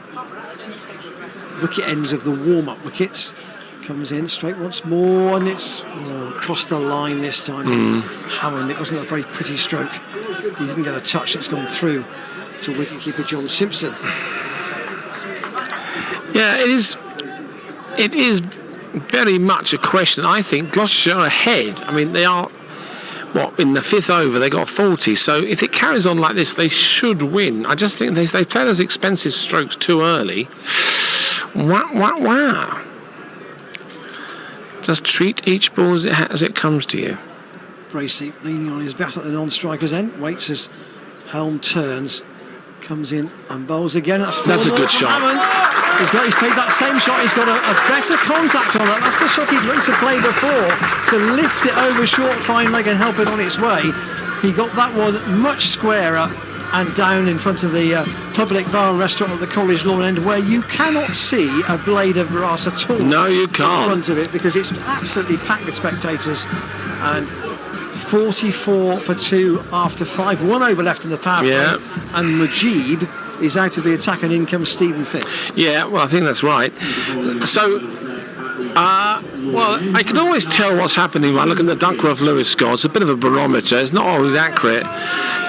wicket ends of the warm-up wickets. Comes in straight once more, and it's across the line this time. Hammond, it wasn't a very pretty stroke. He didn't get a touch. It's gone through to wicketkeeper John Simpson. Yeah, it is very much a question. I think Gloucestershire are ahead. I mean, they are, in the 5th over, they got 40. So if it carries on like this, they should win. I just think they play those expensive strokes too early. Wow. Just treat each ball as it comes to you. Bracey leaning on his bat at the non-striker's end, waits as Helm turns, comes in and bowls again. That's a good shot. Hammond. He's played that same shot. He's got a better contact on that. That's the shot he'd went to play before, to lift it over short fine leg and help it on its way. He got that one much squarer and down in front of the public bar and restaurant at the College Lawn end, where you cannot see a blade of grass at all. No, you can't. In front of it, because it's absolutely packed with spectators. And 44 for 2 after 5. 1 over left in the power play. And Majid is out of the attack, and in comes Stephen Finn. Yeah, well, I think that's right. So, I can always tell what's happening by looking at the Duckworth-Lewis score. It's a bit of a barometer. It's not always accurate.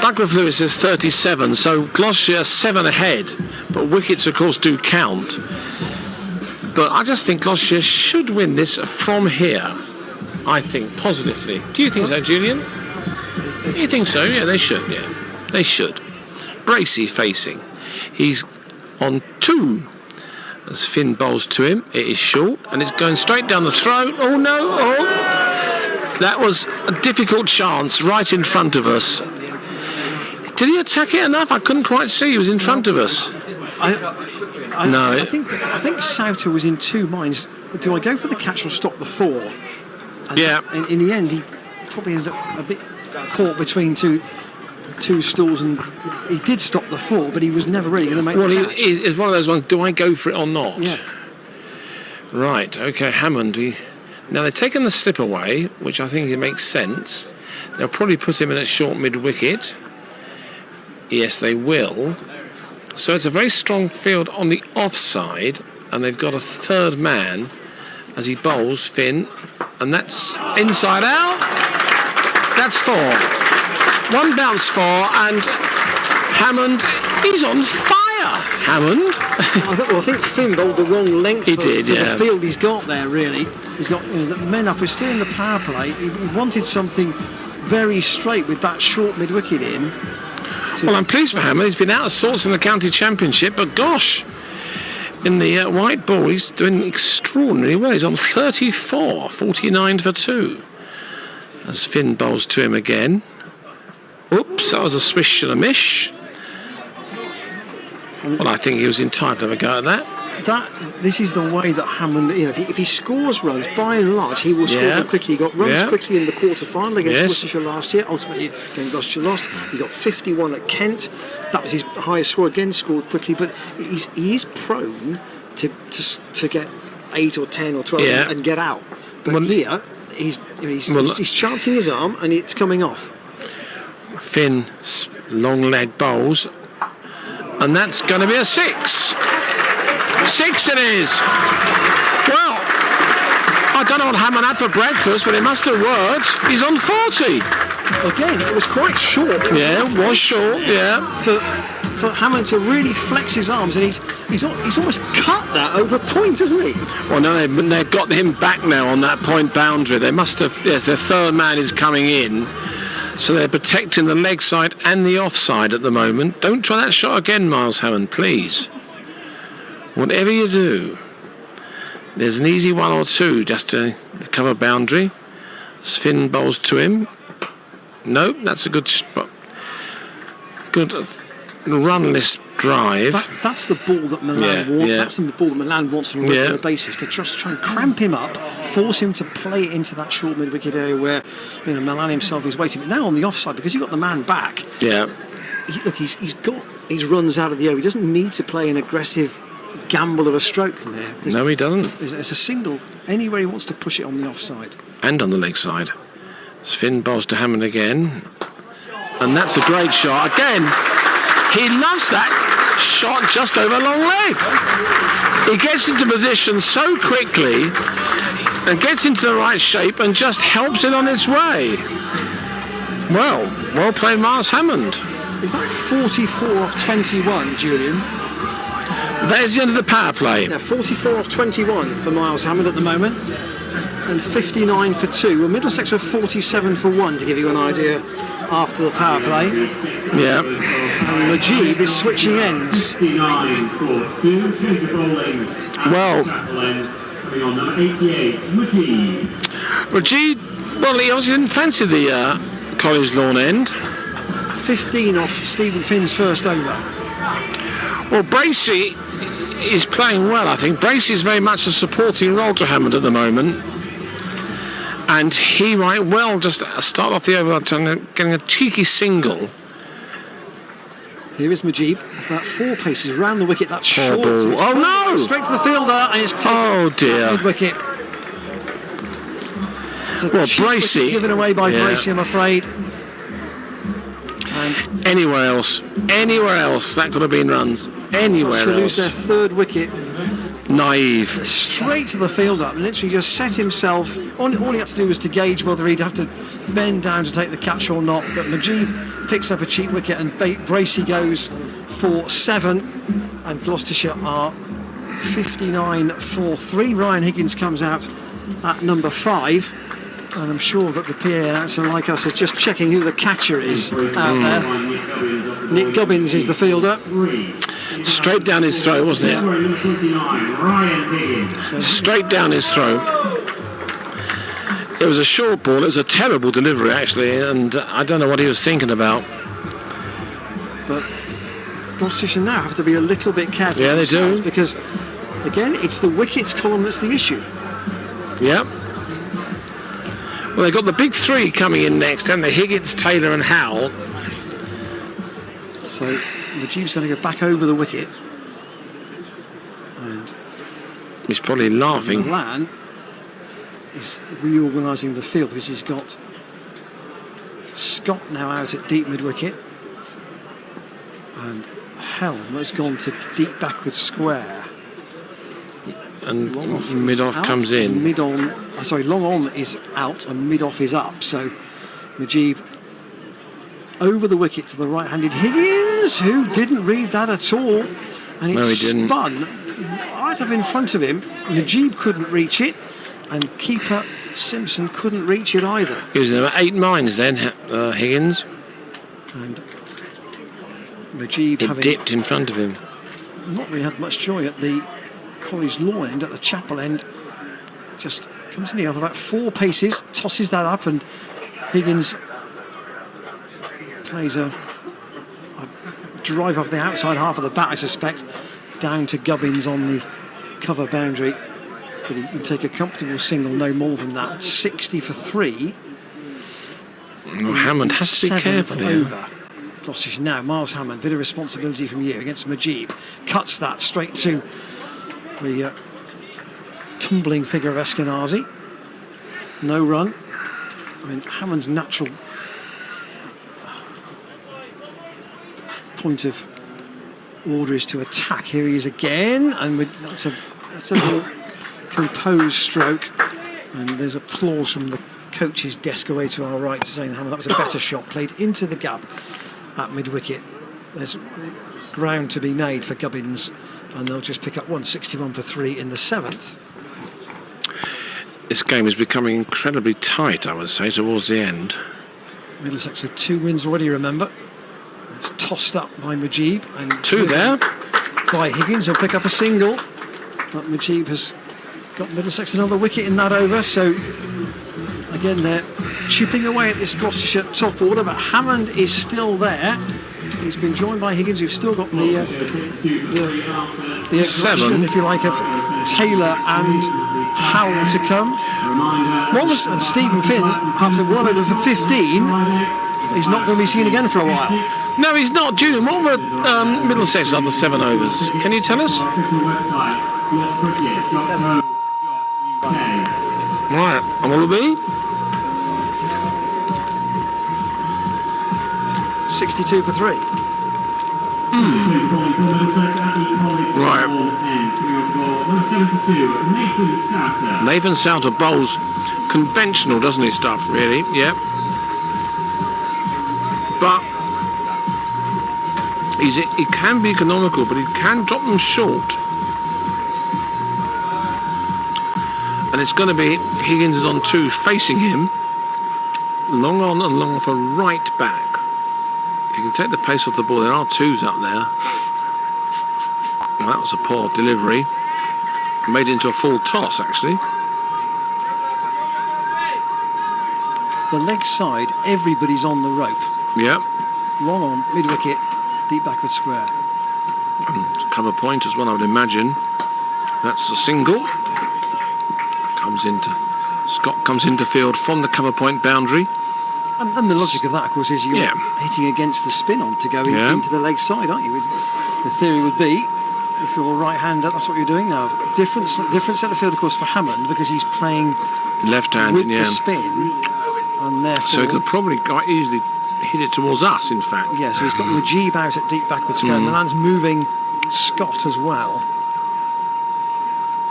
Duckworth-Lewis is 37, so Gloucestershire 7 ahead. But wickets, of course, do count. But I just think Gloucestershire should win this from here. I think, positively. Do you think so, Julian? You think so? Yeah, they should, They should. Bracey facing. He's on 2. As Finn bowls to him, it is short, and it's going straight down the throat. Oh, no. Oh. That was a difficult chance right in front of us. Did he attack it enough? I couldn't quite see. He was in front of us. I think Souter was in two minds. Do I go for the catch or stop the 4? And in the end, he probably ended up a bit caught between two stools, and he did stop the 4, but he was never really going to make the catch. It's one of those ones, do I go for it or not? Yeah. Right, okay, Hammond. Now, they've taken the slip away, which I think it makes sense. They'll probably put him in at short mid-wicket. Yes, they will. So it's a very strong field on the offside, and they've got a third man as he bowls, Finn, and that's inside out. That's 4. 1 bounce 4, and Hammond, he's on fire, Hammond. I think Finn bowled the wrong length for the field he's got there, really. He's got the men up, he's still in the power play. He wanted something very straight with that short mid-wicket in. Well, I'm pleased for Hammond. He's been out of sorts in the county championship, but gosh, in the white ball, he's doing extraordinarily well. He's on 34, 49 for 2. As Finn bowls to him again. Oops, that was a swish and a mish. Well, I think he was entitled to a go at that. This is the way that Hammond, if he scores runs, by and large, he will score them quickly. He got runs quickly in the quarter-final against Gloucestershire last year. Ultimately, again, Gloucestershire lost. He got 51 at Kent. That was his highest score, again, scored quickly. But he is prone to get 8 or 10 or 12 and get out. But here, he's chancing his arm, and it's coming off. Finn long leg bowls, and that's going to be a 6. 6 it is. Well, I don't know what Hammond had for breakfast, but it must have worked. He's on 40. Again, it was quite short. Yeah, it was short. Yeah. For Hammond to really flex his arms, and he's almost cut that over point, hasn't he? Well, no, they've got him back now on that point boundary. They must have. Yes, their third man is coming in, so they're protecting the leg side and the offside at the moment. Don't try that shot again, Miles Hammond, please. Whatever you do, there's an easy 1 or 2 just to cover boundary. Finn bowls to him. Nope, that's a good spot. Good runless drive. That's the ball that Milan wants. Yeah. That's the ball that Milan wants on a regular basis, to just try and cramp him up, force him to play it into that short mid-wicket area where Milan himself is waiting. But now on the offside, because you've got the man back. Yeah. He's got his runs out of the over. He doesn't need to play an aggressive gamble of a stroke from there. No, he doesn't. There's a single anywhere he wants to push it on the offside. And on the leg side. Finn bowls to Hammond again. And that's a great shot. Again, he loves that shot just over long leg. He gets into position so quickly and gets into the right shape and just helps it on its way. Well played, Miles Hammond. Is that 44 off 21, Julian? There's the end of the power play. Yeah, 44 off 21 for Miles Hammond at the moment, and 59 for 2. Well, Middlesex were 47 for 1, to give you an idea, after the power play. Yeah. And Majib is switching ends. 59 for 2. Change of bowling. Well, Coming on number 88, Rajid, well, he obviously didn't fancy the College Lawn end. 15 off Stephen Finn's first over. Well, Bracey is playing well, I think. Bracey is very much a supporting role to Hammond at the moment. And he might well just start off the over getting a cheeky single. Here is Majib, about 4 paces round the wicket. That's short. Ball. It's Oh, no! Straight to the fielder, and it's taken. Oh, dear. Mid-wicket. It's a Well, cheap wicket Bracey. given away by Bracey, I'm afraid. And Anywhere else, that could have been runs. Anywhere to lose their else. third wicket. Naive. Straight to the fielder, literally just set himself. All he had to do was to gauge whether he'd have to bend down to take the catch or not. But Majib picks up a cheap wicket, and Bracey goes for 7. And Gloucestershire are 59 for 3. Ryan Higgins comes out at number 5. And I'm sure that the PA announcer, like us, is just checking who the catcher is out there. Nick Gubbins is the fielder. Straight down his throat, wasn't it? number 29, Ryan Higgins. Straight down his throat. It was a short ball. It was a terrible delivery, actually, and I don't know what he was thinking about. But Gloucestershire now have to be a little bit careful. Yeah, they do. Because, again, it's the wickets column that's the issue. Yep. Well, they've got the big 3 coming in next, haven't they? Higgins, Taylor and Howell. So Majib's going to go back over the wicket. And He's probably laughing. Milan is reorganising the field because he's got Scott now out at deep mid-wicket. And Helm has gone to deep backward square. And mid-off comes in. Long on is out and mid-off is up. So Majib over the wicket to the right-handed Higgins, who didn't read that at all. And it spun right up in front of him. Majib couldn't reach it, and keeper Simpson couldn't reach it either. He was in about 8 mines then, Higgins. And Majib It dipped in front of him. not really had much joy at the College Lawn end, at the Chapel end. Just comes in the over about 4 paces, tosses that up, and Higgins plays a drive off the outside half of the bat, I suspect, down to Gubbins on the cover boundary. But he can take a comfortable single, no more than that. 60 for 3. Well, Hammond has to be careful here. Over. Gloucestershire now. Miles Hammond, bit of responsibility from you against Majib. Cuts that straight to the tumbling figure of Eskenazi. No run. I mean, Hammond's natural point of order is to attack. Here he is again, and that's a more composed stroke. And there's applause from the coach's desk away to our right, saying that was a better shot, played into the gap at mid-wicket. There's ground to be made for Gubbins, and they'll just pick up 161 for 3 in the 7th. This game is becoming incredibly tight, I would say, towards the end. Middlesex with 2 wins already, remember. It's tossed up by Mujib. And 2 there. By Higgins, he'll pick up a single. But Mujib has got Middlesex another wicket in that over. So, again, they're chipping away at this Gloucestershire top order. But Hammond is still there. He's been joined by Higgins, who've still got the aggression, if you like, of Taylor and Howell to come. And Stephen Finn, after 1 over for 15, he's not going to be seen again for a while. No, he's not. Julian, what were Middlesex after 7 overs? Can you tell us? Right, and what will it be? 62 for 3. Right. Nathan Souter bowls conventional, doesn't he, stuff, really? Yep. But he can be economical, but he can drop them short. And it's going to be Higgins is on 2 facing him. Long on and long for right back. If you can take the pace off the ball, there are 2s up there. Well, that was a poor delivery. Made it into a full toss, actually. The leg side, everybody's on the rope. Yep. Long on, mid-wicket, deep backward square. Cover point as well, I would imagine. That's a single. Scott comes into field from the cover point boundary. And the logic of that, of course, is you're hitting against the spin on to go into the leg side, aren't you? The theory would be, if you're a right-hander, that's what you're doing now. Different set of field, of course, for Hammond, because he's playing left-handed, with the spin, and therefore... So he could probably quite easily hit it towards us, in fact. Yeah, so he's got Mujib out at deep backward square, and Milan's moving Scott as well.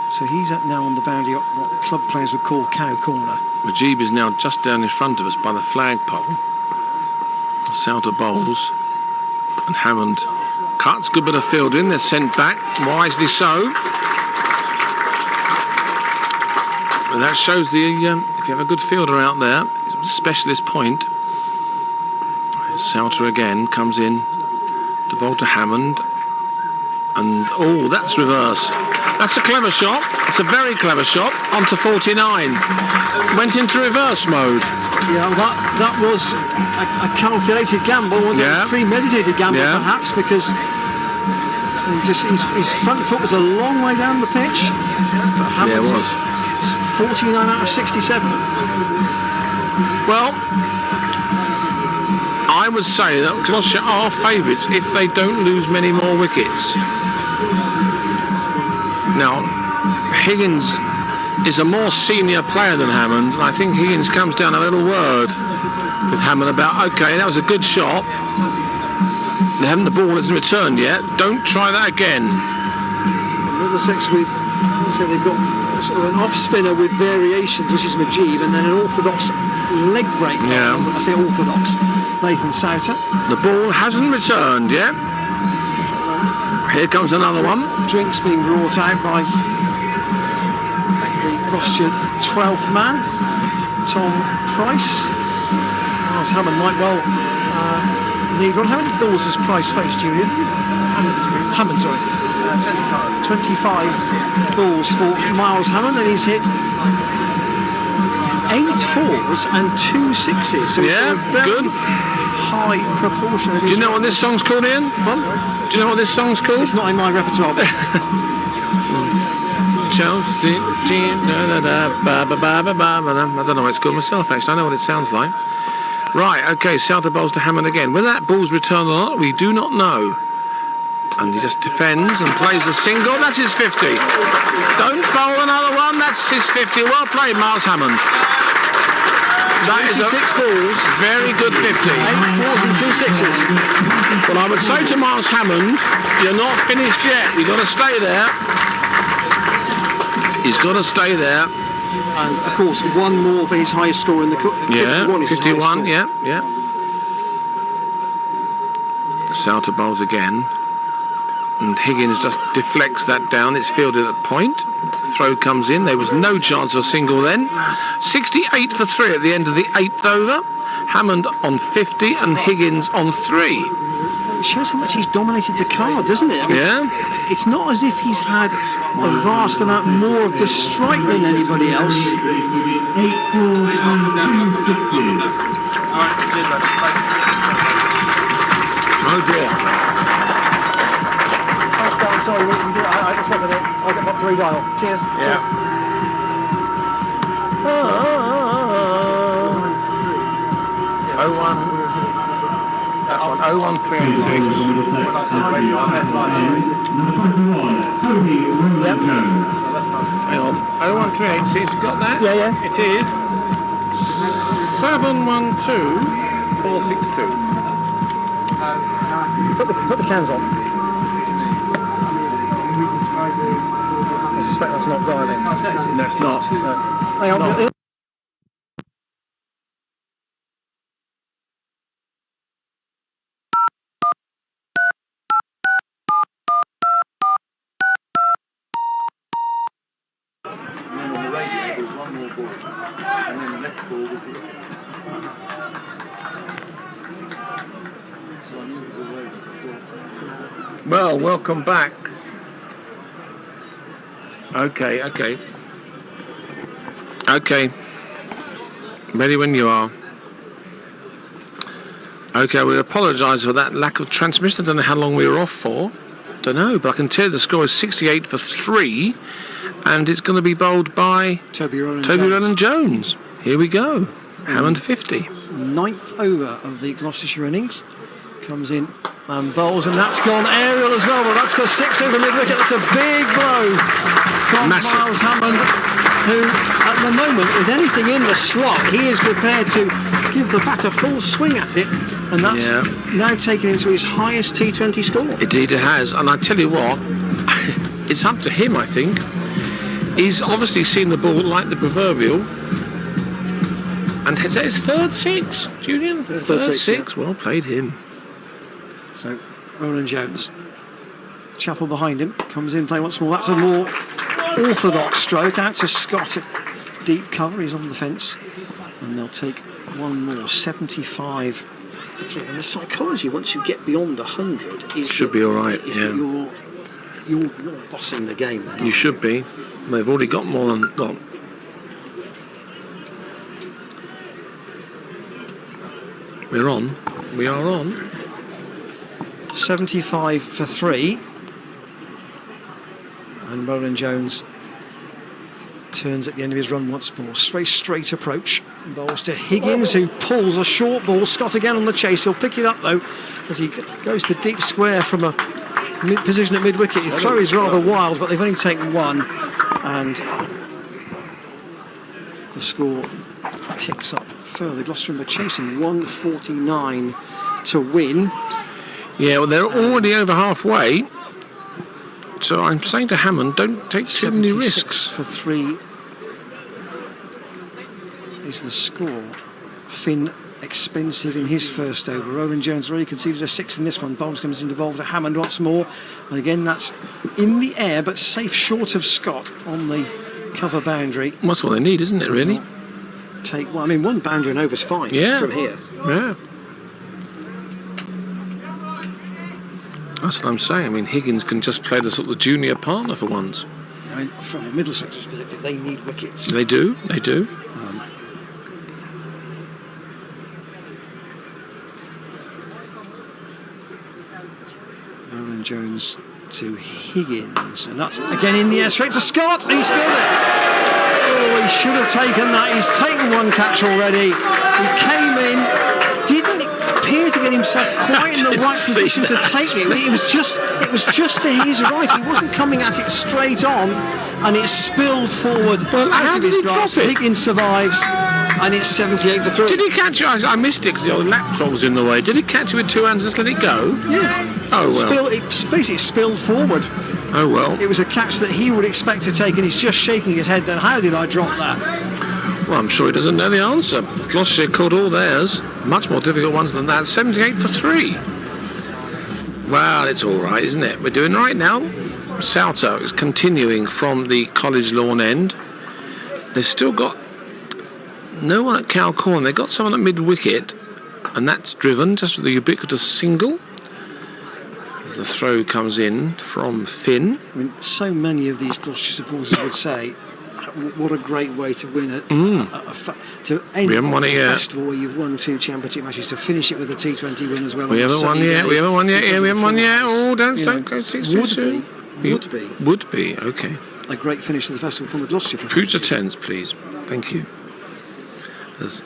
So he's now on the boundary of what the club players would call cow corner. Mujib is now just down in front of us by the flagpole. Souter bowls, and Hammond cuts. Good bit of fielding. They're sent back, wisely so. And that shows the if you have a good fielder out there, specialist point. Souter again comes in to bowl to Hammond, and that's reverse. That's a clever shot. It's a very clever shot. Onto 49. Went into reverse mode. Yeah, that was a calculated gamble, wasn't it? A premeditated gamble, perhaps, because his front foot was a long way down the pitch. Yeah, it was. It's 49 out of 67. Well, I would say that Gloucestershire are favourites if they don't lose many more wickets. Now, Higgins is a more senior player than Hammond, and I think Higgins comes down a little word with Hammond about, okay, that was a good shot. The ball isn't returned yet. Don't try that again. Middlesex they've got sort of an off spinner with variations, which is Mujib, and then an orthodox leg break. Yeah. I say orthodox. Nathan Souter. The ball hasn't returned yet. Here comes another one. Drinks being brought out by the Gloucestershire 12th man, Tom Price. Miles Hammond might well need one. How many balls has Price faced, Julian? Hammond, sorry. 25 balls for Miles Hammond, and he's hit 8 4s and 2 6s. So yeah, a very good. High proportion. Do you know what this song's called, Ian? What? Do you know what this song's called? It's not in my repertoire. Chelsea, I don't know what it's called myself, actually. I know what it sounds like. Right, okay, Souter bowls to Hammond again. Whether that ball's returned or not, we do not know. And he just defends and plays a single. That's his 50. Don't bowl another one. That's his 50. Well played, Miles Hammond. That is 26 balls, very good 50. 8 fours and 2 sixes. Well, I would say to Miles Hammond, you're not finished yet. You've got to stay there. He's got to stay there. And of course, one more for his highest score in the 51 is his highest 51, score. yeah. Souter bowls again. And Higgins just deflects that down. It's fielded at point. Throw comes in. There was no chance of a single then. 68 for 3 at the end of the 8th over. Hammond on 50 and Higgins on 3. It shows how much he's dominated the card, doesn't it? I mean, Yeah. it's not as if he's had a vast amount more of the strike than anybody else. 8 fours and 2 sixes. Oh dear. Thanks, Dan. Sorry, I just wanted it. I'll get back to redial. Cheers. Yeah. Oh, 0136. Number 21, Toby Roland Jones. Hang on. 01386. You got that? Yeah. It is 712462. Put the cans on. I suspect that's not dialing. No, it's not. Hang on. No. Well, welcome back. Okay. Ready when you are. Okay, we apologise for that lack of transmission. I don't know how long we were off for. Don't know, but I can tell you the score is 68 for 3, and it's going to be bowled by Toby Roland Jones. Here we go. Hammond 50. 9th over of the Gloucestershire innings. Comes in and bowls, and that's gone aerial as well. Well, that's got 6 over mid-wicket. That's a big blow from Massive. Miles Hammond, who at the moment, with anything in the slot, he is prepared to give the bat a full swing at it, and that's now taken him to his highest T20 score. Indeed it has, and I tell you what, it's up to him, I think. He's obviously seen the ball like the proverbial. And is that his 3rd 6, Julian? Third six. Yeah. Well played him. So Roland Jones, Chappell behind him, comes in playing once more. That's a more orthodox stroke out to Scott at deep cover. He's on the fence, and they'll take one more. 75. And the psychology once you get beyond 100 is Should be all right. that you're bossing the game. Then, You should be. They've already got more than. Well, we're on. We are on. 75 for 3, and Roland Jones turns at the end of his run once more. Straight approach, bowls to Higgins, who pulls a short ball. Scott again on the chase. He'll pick it up though as he goes to deep square from a position at mid-wicket. His throw is rather wild, but they've only taken one, and the score ticks up further. Gloucestershire chasing 149 to win. Yeah, well, they're already over halfway. So I'm saying to Hammond, don't take too many 76 risks. for 3 is the score. Finn expensive in his first over. Roland Jones already conceded a 6 in this one. Bowles comes involved to Hammond once more. And again, that's in the air, but safe short of Scott on the cover boundary. That's what they need, isn't it, really? Take one. I mean, one boundary and over's fine from here. Yeah. That's what I'm saying. I mean, Higgins can just play the sort of junior partner for once. I mean, from a Middlesex perspective, they need wickets. They do. Roland Jones to Higgins, and that's again in the air, straight to Scott. He spilled it. Oh, he should have taken that. He's taken one catch already. He came in, didn't appear to get himself quite in the right position to take it. It was just to his right. He wasn't coming at it straight on, and it spilled forward out of his grasp. Higgins survives. and it's 78 for 3. Did he catch it? I missed it because the old laptop was in the way. Did he catch it with 2 hands and just let it go? Yeah. Oh, well. It basically spilled forward. Oh, well. It was a catch that he would expect to take, and he's just shaking his head. Then how did I drop that? Well, I'm sure he doesn't know the answer. Gloucestershire caught all theirs. Much more difficult ones than that. 78 for 3. Well, it's all right, isn't it? We're doing right now. Salto is continuing from the College Lawn end. They've still got no one at Cow Corner. They've got someone at mid-wicket, and that's driven just with the ubiquitous single. As the throw comes in from Finn. I mean, so many of these Gloucestershire supporters would say, what a great way to win to end a festival where you've won 2 championship matches, to finish it with a T20 win as well. We haven't won yet. We haven't won yet. Oh, don't go too soon. Would be, okay. A great finish to the festival from the Gloucestershire. Future tens, please. Thank you. As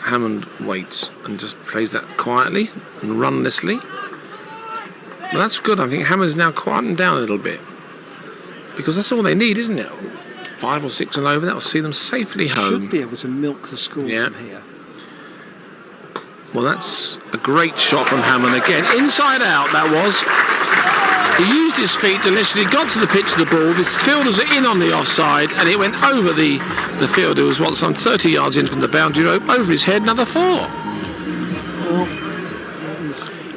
Hammond waits and just plays that quietly and runlessly. Well, that's good. I think Hammond's now quietened down a little bit, because that's all they need, isn't it? 5 or 6 and over, that will see them safely home. Should be able to milk the score from here. Well, that's a great shot from Hammond again. Inside out, that was. He used his feet deliciously, got to the pitch of the ball. His fielders are in on the offside, and it went over the fielder, who was some 30 yards in from the boundary rope, over his head, another 4. Well,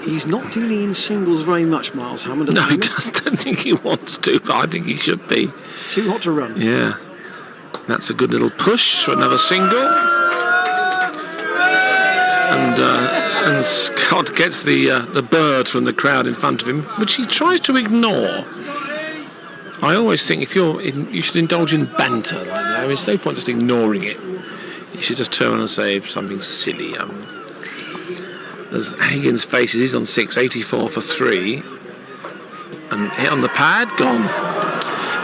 he's not dealing in singles very much, Miles Hammond. No, he doesn't. I don't think he wants to, but I think he should be. Too hot to run. Yeah. That's a good little push for another single. And Scott gets the bird from the crowd in front of him, which he tries to ignore. I always think you should indulge in banter like that. I mean, it's no point just ignoring it. You should just turn and say something silly. As Higgins faces, he's on 6, 84 for 3. And hit on the pad, gone.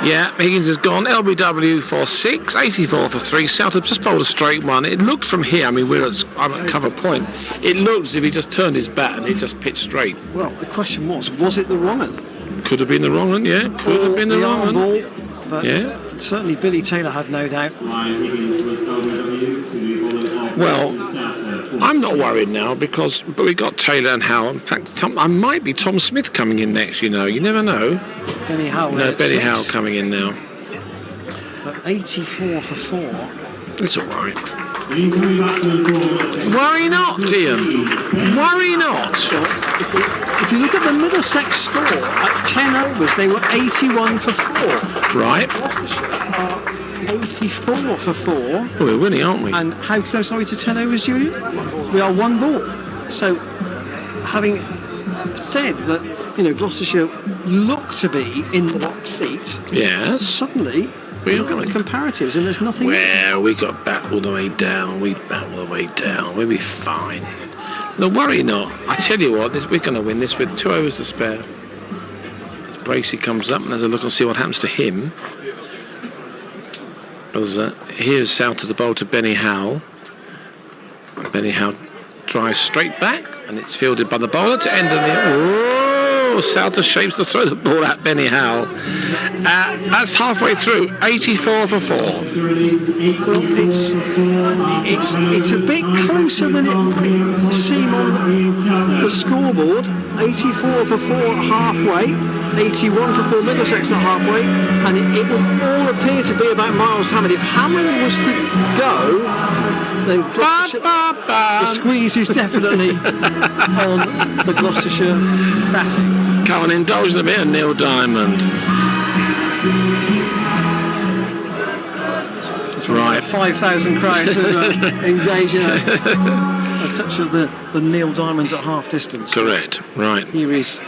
Yeah, Higgins has gone. LBW for 6, 84 for 3. Southam just bowled a straight one. It looked from here, I mean, I'm at cover point. It looked as if he just turned his bat and he just pitched straight. Well, the question was it the wrong one? Could have been the wrong one, yeah. Could have been the wrong one. Ball, but yeah. Certainly Billy Taylor had no doubt. Well, I'm not worried now, but we got Taylor and Howell. In fact, I might be Tom Smith coming in next, you know. You never know. Benny Howell. No, Benny Howell coming in now. But 84 for 4. It's all right. Worry not, Ian. Worry not. If you look at the Middlesex score, at 10 overs, they were 81 for 4. Right. 84 for 4. Well, we're winning, aren't we? And how close are we to 10 overs, Julian? We are 1 ball. So, having said that, Gloucestershire look to be in the box seat, yes. Suddenly, we look at the comparatives and there's nothing. Well, we got bat all the way down. We'll be fine. No, worry not. I tell you what, we're going to win this with 2 overs to spare. As Bracey comes up and has a look and see what happens to him. As here's South to the bowl to Benny Howell. Benny Howell drives straight back, and it's fielded by the bowler to end of the. Oh, South shapes to throw the ball at Benny Howell. That's halfway through. 84 for 4. Well, it's a bit closer than it might seem on the scoreboard. 84 for 4 halfway. 81 for 4 Middlesex at halfway, and it would all appear to be about Miles Hammond. If Hammond was to go, then the squeeze is definitely on the Gloucestershire batting. Come on, indulge in a bit of Neil Diamond. That's right. 5,000 crowds engage in a touch of the Neil Diamonds at half distance. Correct, right. Here is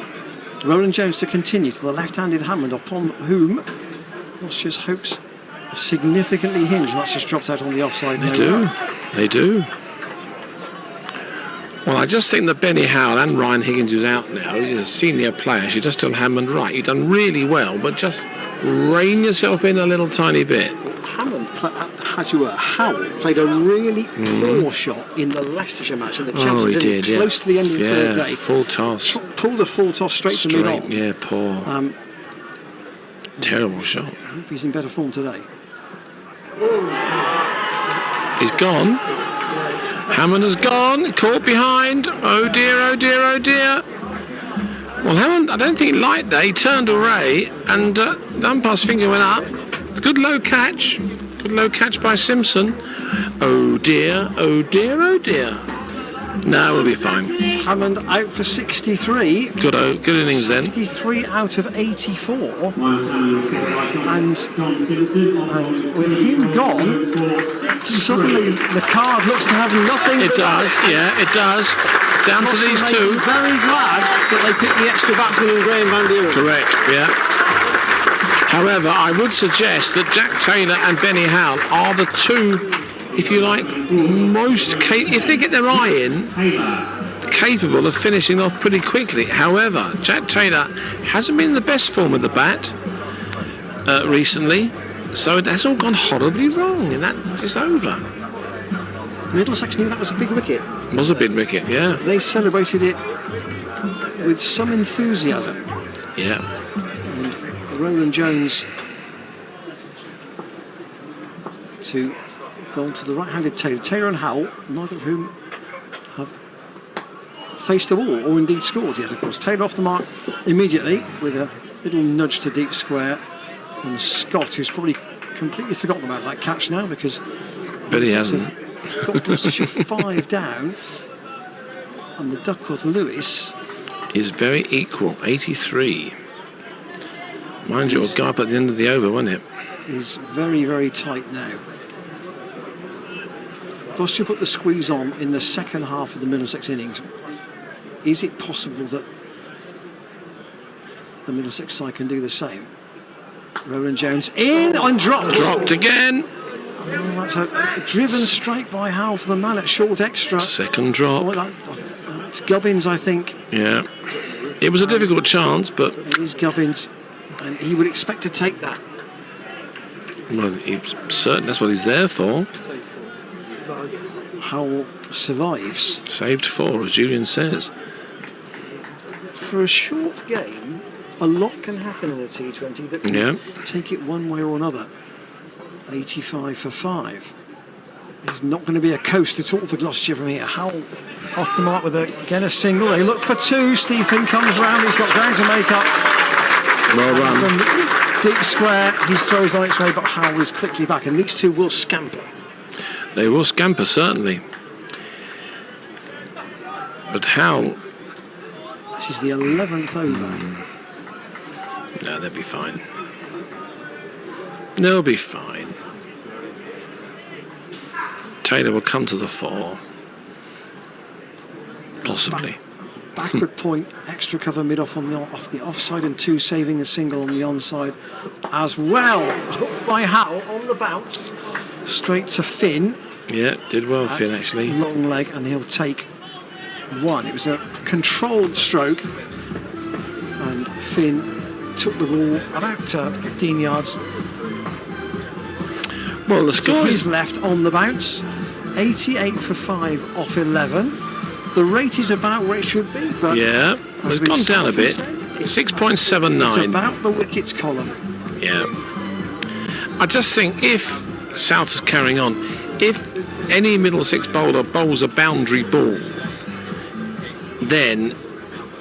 Roland Jones to continue to the left-handed Hammond, upon whom Gloucestershire's hopes are significantly hinged. That's just dropped out on the offside. They do. Well, I just think that Benny Howell and Ryan Higgins, who's out now, he's a senior player, should just tell Hammond, right, you've done really well, but just rein yourself in a little tiny bit. Hammond, Howell played a really poor shot in the Leicestershire match in the Championship. Oh, he did, close to the end of the third day. Full toss. Pulled a full toss straight to mid-on. Yeah, poor. Terrible shot. I hope he's in better form today. He's gone. Hammond has gone, caught behind. Oh dear, oh dear, oh dear. Well, Hammond, I don't think he liked that. He turned away and the umpire's finger went up. Good low catch. Good low catch by Simpson. Oh dear, oh dear, oh dear. No, we'll be fine. Hammond out for 63. Good innings then. 63 out of 84. And with him gone, suddenly the card looks to have nothing. It does, yeah, it does. Down to these two. Very glad that they picked the extra batsman in Graham Van Buren. Correct, yeah. However, I would suggest that Jack Taylor and Benny Howell are the two, if you like, if they get their eye in, capable of finishing off pretty quickly. However, Jack Taylor hasn't been in the best form of the bat recently, so that's all gone horribly wrong, and that's over. Middlesex knew that was a big wicket. It was a big wicket, yeah. They celebrated it with some enthusiasm. Yeah. And Roland Jones to go to the right-handed Taylor. Taylor and Howell, neither of whom have faced the wall or indeed scored yet, of course. Taylor off the mark immediately with a little nudge to deep square. And Scott, who's probably completely forgotten about that catch now because... But he hasn't. Got Gloucestershire 5 down, and the Duckworth-Lewis is very equal, 83. Mind you, it'll go up at the end of the over, won't it? Is very, very tight now. Gloucestershire put the squeeze on in the second half of the Middlesex innings. Is it possible that the Middlesex side can do the same? Roland Jones in and dropped. Dropped again. Oh, that's a driven straight by Howell to the man at short extra. Second drop. Oh, that's Gubbins, I think. Yeah. It was a difficult chance, but... It is Gubbins, and he would expect to take that. Well, he's certain that's what he's there for. Howell survives. Saved 4, as Julian says. For a short game, a lot can happen in a T20 that can take it one way or another. 85 for 5. There's not going to be a coast at all for Gloucestershire from here. Howell off the mark with again a single. They look for 2. Steve Finn comes round. He's got ground to make up. Well run. From deep square, his throw's on its way, but Howell is quickly back, and these two will scamper. They will scamper, certainly. But Howell... This is the 11th over. No, they'll be fine. They'll be fine. Taylor will come to the 4. Possibly. Backward point, extra cover mid-off off the offside, and 2 saving a single on the onside as well. Hooked by Howell on the bounce. Straight to Finn. Yeah, did well, Finn, actually. Long leg, and he'll take 1. It was a controlled stroke, and Finn took the ball about 15 yards. Well, the score is left on the bounce. 88 for 5 off 11. The rate is about where it should be, but yeah, it's gone down a bit. 6.79. It's about the wickets column. Yeah. I just think if South is carrying on, if any Middlesex bowler bowls a boundary ball, then,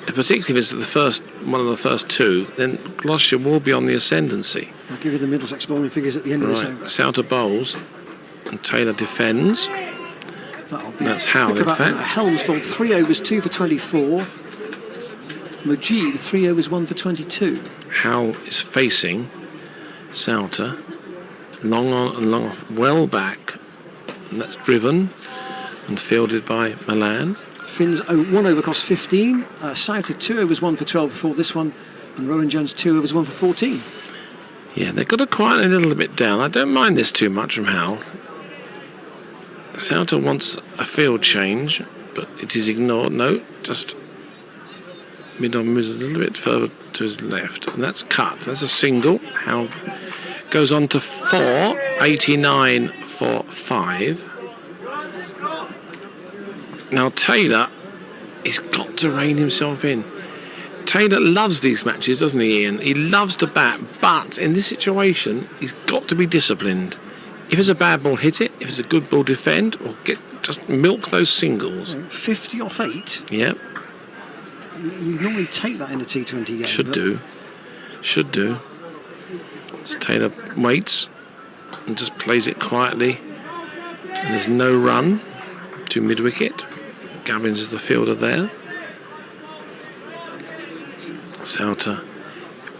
particularly if it's one of the first 2, then Gloucestershire will be on the ascendancy. I'll give you the Middlesex bowling figures at the end of this over. Souter bowls and Taylor defends. That's Howell, in fact. Helms bowled 3 overs, 2 for 24. Majid 3 overs, 1 for 22. Howell is facing Souter, long on and long off, well back, and that's driven and fielded by Milan. Finn's 1 over cost 15. Souter 2 overs, 1 for 12 before this one, and Roland Jones 2 overs, 1 for 14. Yeah, they've got to quieten a little bit down. I don't mind this too much from Howell. Souter wants a field change, but it is ignored. No, just mid-on moves a little bit further to his left, and that's cut. That's a single. Howell goes on to 4, 89 for 5. Now Taylor, he's got to rein himself in. Taylor loves these matches, doesn't he, Ian? He loves to bat, but in this situation, he's got to be disciplined. If it's a bad ball, hit it. If it's a good ball, defend, or get Just milk those singles. 50 off 8. Yep, You normally take that in a T20 game. should but do. Should do. So Taylor waits and just plays it quietly. And there's no run to mid-wicket. Gabbins is the fielder there. Souter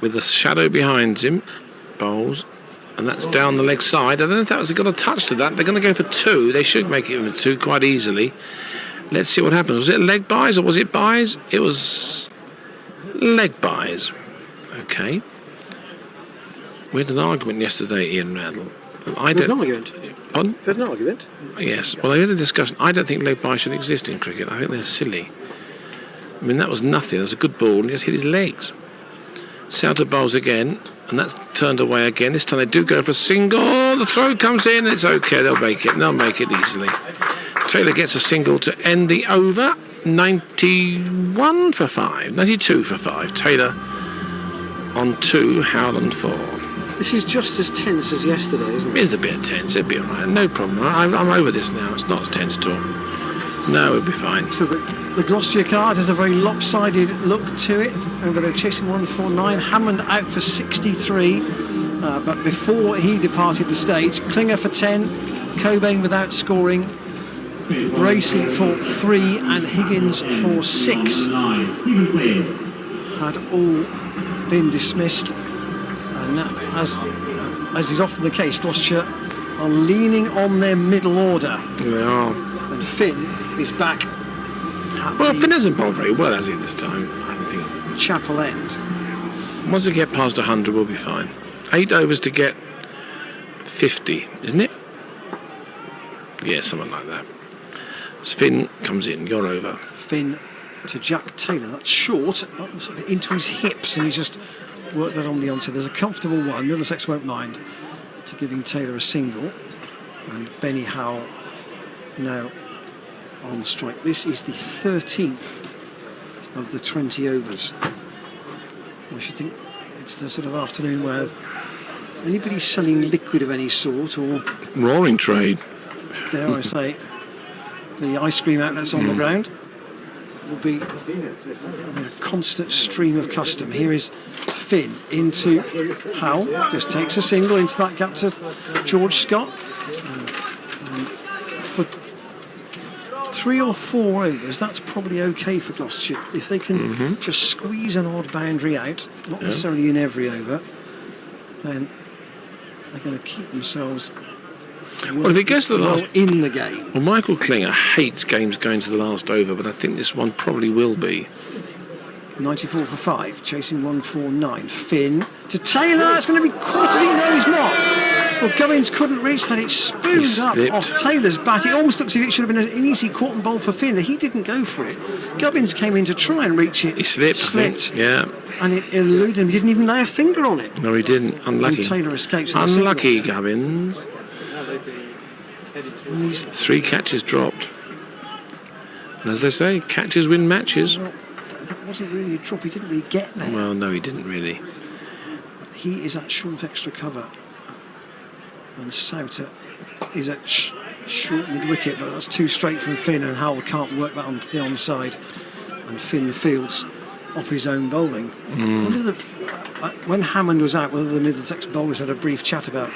with the shadow behind him bowls, and that's down the leg side. I don't know if that was got a touch to that. They're going to go for 2. They should make it for 2 quite easily. Let's see what happens. Was it leg buys or was it buys? It was leg buys. Okay. We had an argument yesterday, Ian Randall. I Good don't. argument. Pardon? Good argument. Yes. Well, I had a discussion. I don't think leg buys should exist in cricket. I think they're silly. I mean, that was nothing. It was a good ball and he just hit his legs. Souter bowls again, and that's turned away again. This time they do go for a single. The throw comes in. It's okay. They'll make it. They'll make it easily. Taylor gets a single to end the over. 91 for 5. 92 for 5. Taylor on 2. Howland 4. This is just as tense as yesterday, isn't it? It's a bit tense. It'll be all right. No problem. I'm over this now. It's not as tense at all. No, it'll be fine. So the Gloucestershire card has a very lopsided look to it. Over there, chasing 149. Hammond out for 63. But before he departed the stage, Klinger for 10. Cobain without scoring. Bracey for 3 and Higgins for 6 had all been dismissed, and that, as is often the case, Gloucestershire are leaning on their middle order. They are. And Finn is back at Well, the Finn hasn't bowled very well, has he, this time? I think. Chapel End. Once we get past 100, we'll be fine. 8 overs to get 50, isn't it? Yeah, something like that. As Finn comes in, you're over. Finn to Jack Taylor. That's short, sort of into his hips, and he's just worked that on the onside. There's a comfortable one. Middlesex won't mind to giving Taylor a single. And Benny Howell now on strike. This is the 13th of the 20 overs. I should think it's the sort of afternoon where anybody selling liquid of any sort, or Roaring trade. dare I say, the ice cream outlets on the ground, will be a constant stream of custom. Here is Finn into Howell, just takes a single into that gap to George Scott. And for 3 or 4 overs, that's probably okay for Gloucestershire. If they can just squeeze an odd boundary out, not necessarily in every over, then they're going to keep themselves Well, if it goes to the last... in the game. Well, Michael Klinger hates games going to the last over, but I think this one probably will be. 94 for 5, chasing 149. Finn to Taylor. It's going to be caught. Is he? No, he's not. Well, Gubbins couldn't reach that. It spooned up off Taylor's bat. It almost looks as if it should have been an easy caught and bowl for Finn. He didn't go for it. Gubbins came in to try and reach it. He slipped. Yeah. And it eluded him. He didn't even lay a finger on it. No, he didn't. Unlucky. And Taylor escapes. Unlucky, Gubbins. And he's 3 catches dropped. And as they say, catches win matches. Well, that wasn't really a drop. He didn't really get there. Well, no, he didn't really. He is at short extra cover. And Souter is at short mid-wicket, but that's too straight from Finn, and Howell can't work that onto the onside. And Finn fields off his own bowling. When Hammond was out, whether the Middlesex bowlers had a brief chat about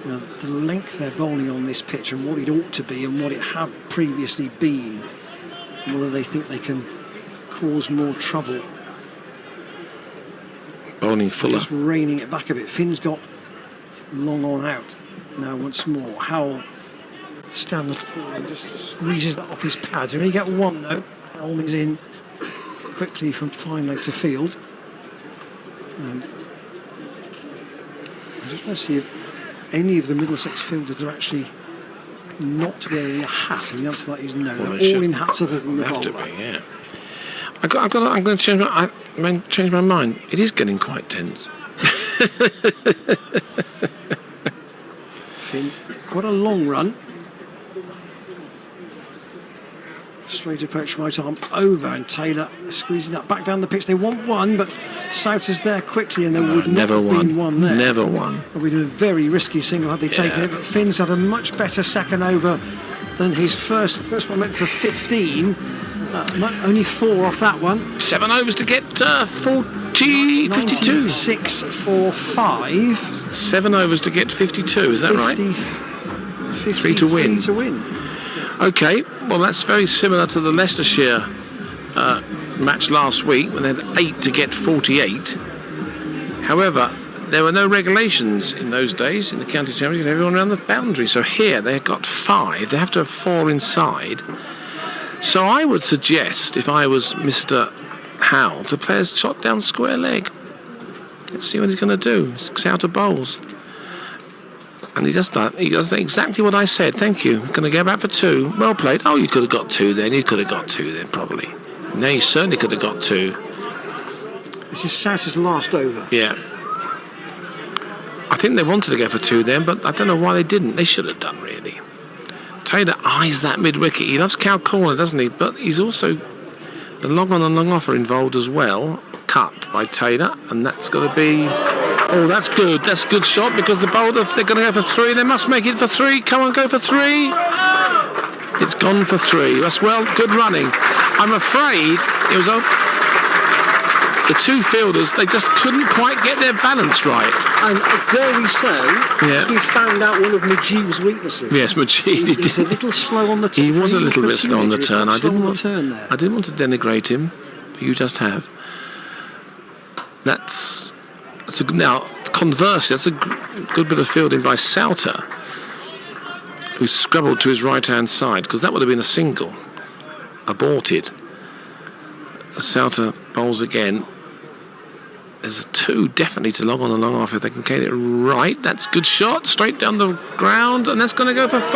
the length they're bowling on this pitch and what it ought to be and what it had previously been, and whether they think they can cause more trouble. Bowling fuller. Just reining it back a bit. Finn's got long on out now once more. Howell stands and just squeezes that off his pads. And he get one though. Howell is in quickly from fine leg to field. And I just want to see if any of the Middlesex fielders are actually not wearing a hat, and the answer to that is no. Well, they're all in hats other than the have to bowler. be, yeah. I'm going to change my mind. It is getting quite tense. Finn, quite a long run. Straight approach, right arm over, and Taylor squeezing that back down the pitch. They want one, but Souter's there quickly, and there would not have been one there. Never won. It would have been a very risky single had they taken it, but Finn's had a much better second over Then his first one went for 15. Only 4 off that one. 7 overs to get 52. 96 for 5. 7 overs to get 52, is that right? 53 to win. to win. Okay, well that's very similar to the Leicestershire match last week when they had 8 to get 48. However, there were no regulations in those days in the county championship, everyone around the boundary. So here they've got 5, they have to have 4 inside. So I would suggest, if I was Mr. Howell, to play a shot down square leg. Let's see what he's going to do. 6 out of bowls. And he does that. He does exactly what I said. Thank you. Going to go back for 2. Well played. Oh, you could have got 2 then. You could have got 2 then, probably. No, you certainly could have got 2. This is Souter's last over. Yeah. I think they wanted to go for 2 then, but I don't know why they didn't. They should have done, really. Taylor eyes that mid-wicket. He loves cow corner, doesn't he? But he's also... The long on and long off are involved as well. Cut by Taylor, and that's got to be... Oh, that's good. That's a good shot because the bowler, they're going to go for 3. They must make it for 3. Come on, go for 3. It's gone for 3. That's well, good running. I'm afraid it was... The 2 fielders, they just couldn't quite get their balance right. And dare we say, we found out one of Mujib's weaknesses. Yes, Mujib. He's a little slow on the turn. He was a little bit slow on the turn. I didn't want to denigrate him, but you just have. Now, conversely, that's a good bit of fielding by Souter, who scrabbled to his right-hand side, because that would have been a single. Aborted. Souter bowls again. There's a 2 definitely to long on and long off if they can get it right. That's a good shot, straight down the ground, and that's going to go for 5.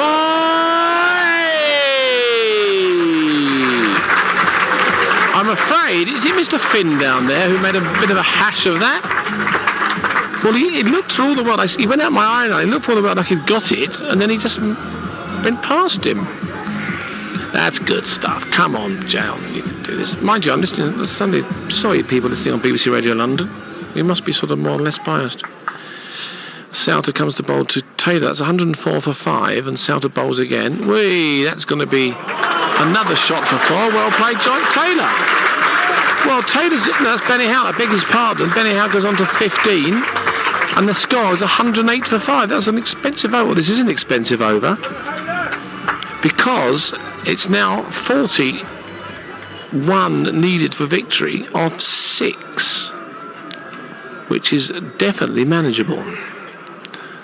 I'm afraid, is it Mr. Finn down there who made a bit of a hash of that? Well, he looked through all the world. He went out my eye and he looked for the world like he'd got it, and then he just went past him. That's good stuff. Come on, Joe, you can do this. Mind you, I'm listening to Sunday. Sorry, people listening on BBC Radio London. You must be sort of more or less biased. Souter comes to bowl to Taylor. That's 104 for 5, and Souter bowls again. Whee! That's going to be another shot for 4. Well played, John Taylor. Well, that's Benny Howe. I beg his pardon. Benny Howe goes on to 15, and the score is 108 for 5. That was an expensive over. Well, this is an expensive over because it's now 41 needed for victory of 6, which is definitely manageable.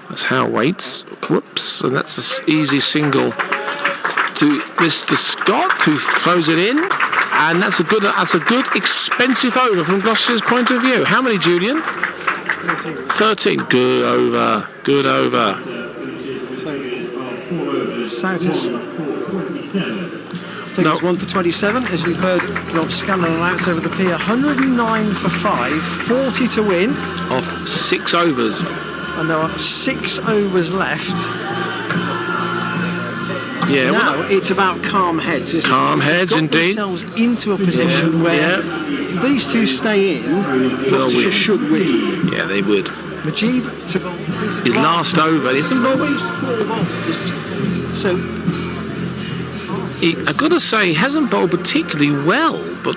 That's Howe waits. Whoops, and that's an easy single to Mr. Scott, who throws it in, and that's a good expensive over from Gloucestershire's point of view. How many, Julian? 13. Good over. Good over. Souter's figures 1 for 27, as you heard Rob Scanlon announce over the pier. 109 for 5, 40 to win. Of 6 overs. And there are 6 overs left. Yeah. Now it's about calm heads, isn't it? Calm heads, indeed. Themselves into a position where if these 2 stay in, Gloucestershire should win. Yeah, they would. Mujib to his last over. So I've got to say, he hasn't bowled particularly well, but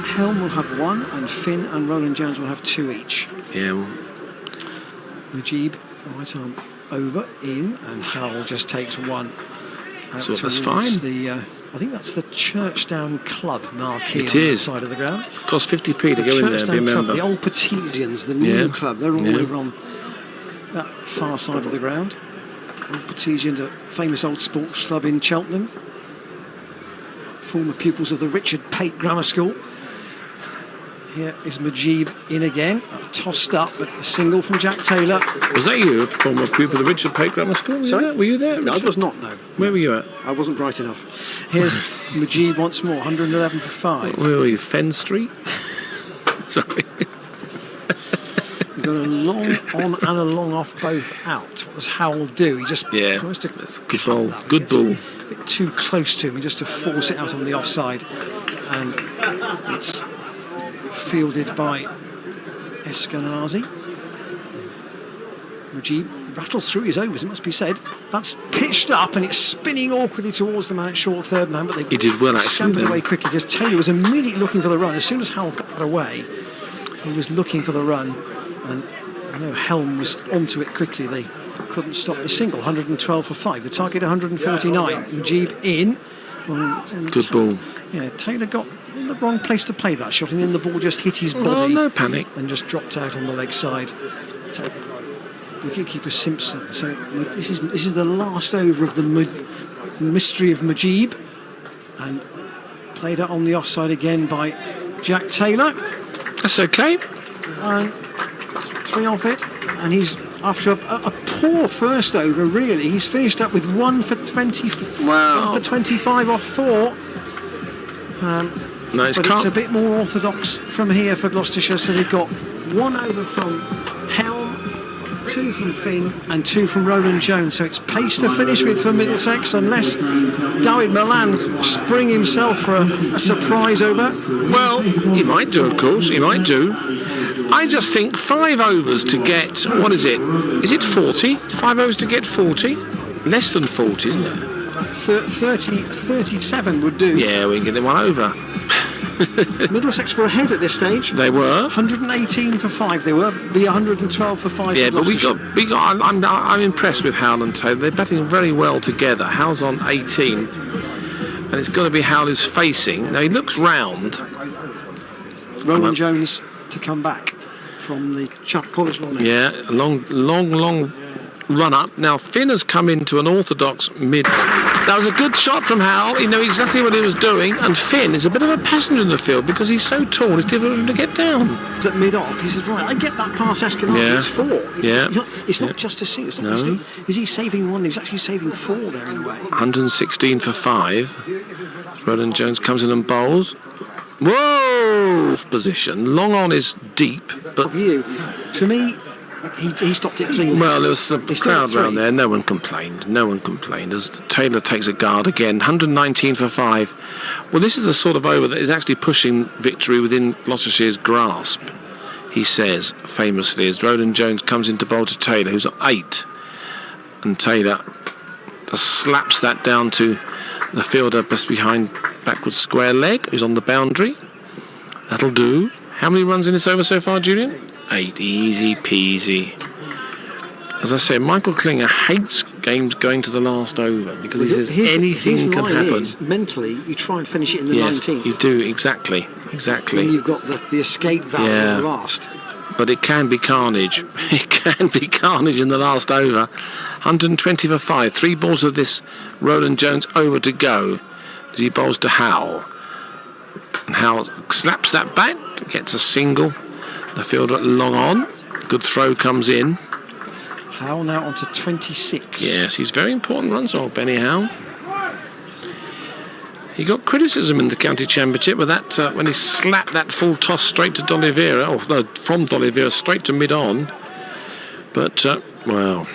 Helm will have 1, and Finn and Roland Jones will have 2 each. Yeah. Well, Mujib, right arm over, in, and Howell just takes 1. So that's fine. I think that's the Churchdown Club marquee it on is. the side of the ground. Costs 50p to go in there, be a member. The old Petesians, the new club, they're all over on that far side of the ground. Old Petesians, a famous old sports club in Cheltenham. Former pupils of the Richard Pate Grammar School. Here is Mujib in again, tossed up, but a single from Jack Taylor. Was that you, former pupil of the Richard Pate Grammar School? Sorry? Were you there? No, I was not, no. Where were you at? I wasn't bright enough. Here's Mujib once more, 111 for 5. Where were you, Fen Street? Sorry. You've got a long on and a long off both out. What does Howell do? He just tries to... Good ball. Good ball. A bit too close to him, just to force it out on the offside. And it's fielded by Eskenazi. Mujib rattles through his overs, it must be said. That's pitched up and it's spinning awkwardly towards the man at short third man, but they He did well, actually, scampered then. away quickly because Taylor was immediately looking for the run. As soon as Howell got away, he was looking for the run, and I know Helm was onto it quickly. They couldn't stop the single. 112 for 5. The target 149. Mujib in. Good ball. Yeah, Taylor got in the wrong place to play that shot, and then the ball just hit his body. Oh, no panic. And just dropped out on the leg side. So, wicketkeeper Simpson. So this is the last over of the mystery of Mujib, and played out on the offside again by Jack Taylor. That's okay. And 3 off it, and he's after a poor first over. Really, he's finished up with 1 for 20. Wow. 1 for 25 off 4. No, But it's a bit more orthodox from here for Gloucestershire. So they've got 1 over from Helm, 2 from Finn, and 2 from Roland Jones. So it's pace to finish with for Middlesex, unless David Milan spring himself for a surprise over. Well, he might do, of course. He might do. I just think 5 overs to get, what is it? Is it 40? 5 overs to get 40? Less than 40, isn't it? 37 would do. Yeah, we can get them 1 over. Middlesex were ahead at this stage. They were. 118 for 5. They were. Be 112 for 5. Yeah, for but we Gloucestershire. got. I'm impressed with Howell and Taylor. They're batting very well together. Howell's on 18, and it's got to be Howell who's facing. Now he looks round. Roland Jones to come back from the College lawn. Yeah, a long run up. Now Finn has come into an orthodox mid. That was a good shot from Howell. He knew exactly what he was doing, and Finn is a bit of a passenger in the field because he's so tall. It's difficult for him to get down. At mid-off, he said, right, I get that pass Eskenazi, Yeah. it's 4. Yeah. It's not just a 6. It's not No. just is he saving 1? He was actually saving 4 there in a way. 116 for 5. Roland Jones comes in and bowls. Whoa! Position. Long on is deep, but Of you, to me, he stopped it clean. well, there was a He's still crowd at around 3. there. No one complained. As Taylor takes a guard again. 119 for 5. Well, this is the sort of over that is actually pushing victory within Gloucestershire's grasp, he says famously, as Roland Jones comes into bowl to Taylor, who's at 8. And Taylor just slaps that down to the fielder just behind backwards square leg, who's on the boundary. That'll do. How many runs in this over so far, Julian? 8. Easy peasy. As I say, Michael Klinger hates games going to the last over because he says anything his can line happen. is, mentally, you try and finish it in the Yes, 19th. you do, exactly. Then you've got the escape valve Yeah. of the last. But it can be carnage. It can be carnage in the last over. 120 for 5. 3 balls of this Roland Jones over to go as he bowls to Howell. And Howell slaps that back, gets a single. The fielder long on. Good throw comes in. Howell now on to 26. Yes, he's very important runs, old Benny Howell. He got criticism in the county championship with that when he slapped that full toss straight to D'Oliveira, or no, from D'Oliveira straight to mid-on. But, well,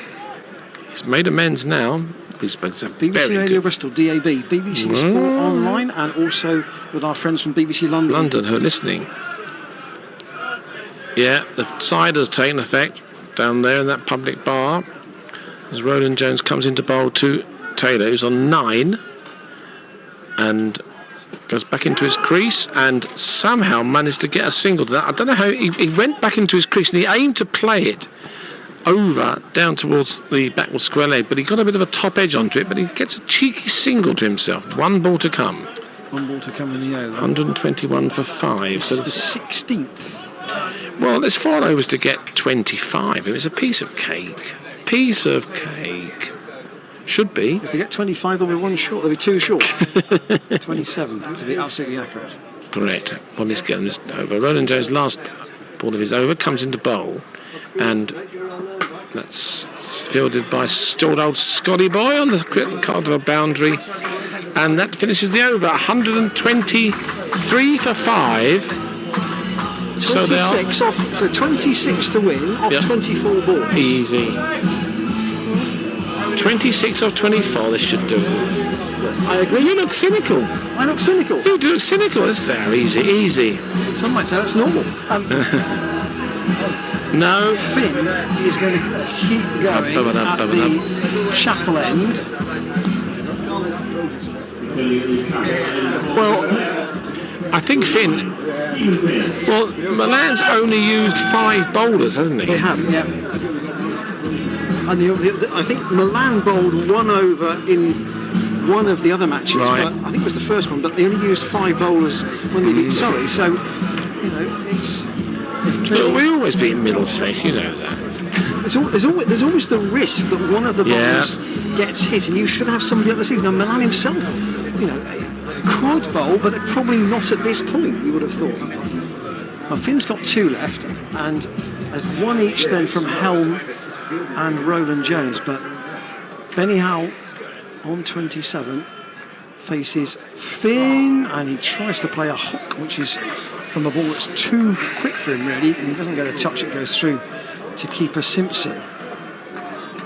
he's made amends now. He's BBC very Radio good. Bristol, DAB, BBC Sport Online, and also with our friends from BBC London. London, who are listening. Yeah, the side has taken effect down there in that public bar as Roland Jones comes into bowl to Taylor, who's on 9, and goes back into his crease and somehow managed to get a single to that. I don't know how he went back into his crease and he aimed to play it over down towards the backward square leg, but he got a bit of a top edge onto it, but he gets a cheeky single to himself. 1 ball to come. 1 ball to come in the over. 121 for 5. This So is the 16th. well, there's 4 overs to get 25. It was a piece of cake. Piece of cake. Should be. If they get 25, they'll be 1 short. They'll be 2 short. 27, to be absolutely accurate. Correct. Well, let's get this over. Roland Jones' last ball of his over comes into bowl, and that's fielded by stored old Scotty Boy on the Cardiff boundary, and that finishes the over. 123 for 5. So they are 26 off, so 26 to win off Yep. 24 balls. easy. 26 of 24. This should do. I agree. You look cynical. I look cynical. You do look cynical. It's there. Easy. Some might say that's normal. No. Finn is going to keep going at the chapel end. Well, I think Finn. Well, Milan's only used 5 bowlers, hasn't he? They have, yeah. And I think Milan bowled 1 over in one of the other matches, Right. but I think it was the first one, but they only used 5 bowlers when they beat Surrey, so, you know, it's clear. Look, we always beat Middlesex, you know that. There's always the risk that one of the bowlers gets hit, and you should have somebody up the sleeve. Now, Milan himself, you know, could bowl, but probably not at this point, you would have thought. Well, Finn's got 2 left, and 1 each then from Helm and Roland Jones, but Benny Howell on 27 faces Finn, and he tries to play a hook, which is from a ball that's too quick for him really, and he doesn't get a touch. It goes through to keeper Simpson.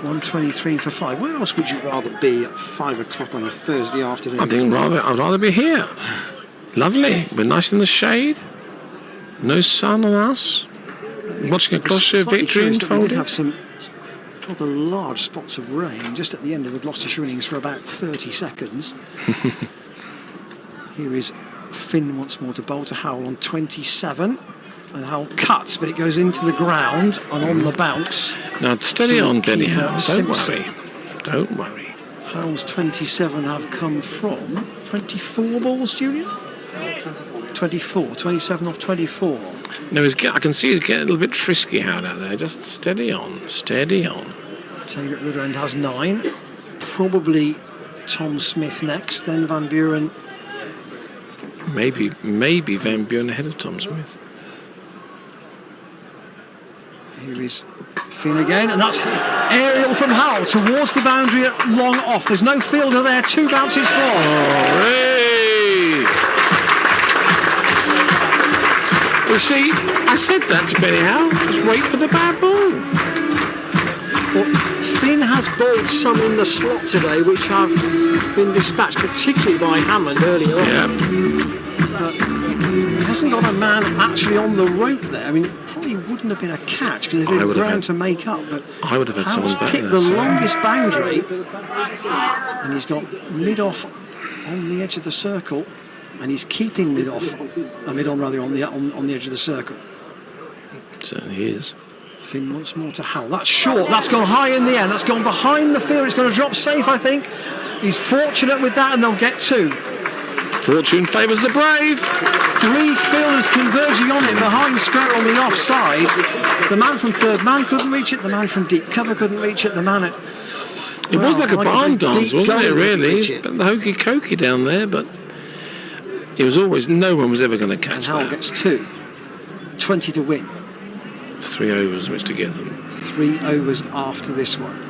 123 for 5. Where else would you rather be at 5 o'clock on a Thursday afternoon? I think I'd rather be here. Lovely. We're nice in the shade. No sun on us. Watching a Gloucestershire victory We unfolding. did have some rather large spots of rain just at the end of the Gloucestershire innings for about 30 seconds. Here is Finn once more to bowl to Howell on 27. And Howell cuts, but it goes into the ground and on the bounce. Now, steady on, Benny keeper Howell. Don't Simpson. worry. Don't worry. Howell's 27 have come from 24 balls, Julian? 24, 27 off 24. No, I can see he's getting a little bit frisky, Howard, out there. Just steady on, steady on. Taylor at the other end has 9. Probably Tom Smith next, then Van Buren. Maybe Van Buren ahead of Tom Smith. Here is Finn again, and that's aerial from Howell towards the boundary at long off. There's no fielder there, 2 bounces for. Hooray! Well, see, I said that to Benny Howell. Just wait for the bad ball. Well, Finn has bowled some in the slot today, which have been dispatched, particularly by Hammond earlier on. He hasn't got a man actually on the rope there. I mean, it probably wouldn't have been a catch because there's been ground to make up. But I would have had someone back picked there. the longest boundary, and he's got mid-off on the edge of the circle, and he's keeping mid-off, mid-on rather, on the edge of the circle. It certainly is. Finn once more to Howell. That's short. That's gone high in the end. That's gone behind the field. It's going to drop safe, I think. He's fortunate with that, and they'll get 2. Fortune favours the brave. 3 fielders converging on it behind square on the offside. The man from third man couldn't reach it. The man from deep cover couldn't reach it. The man at... It was like a barn dance, wasn't it, really? It. But the hokey cokey down there, but it was always, no one was ever going to catch and Howell that. gets 2. 20 to win. 3 overs which to get them. 3 overs after this one.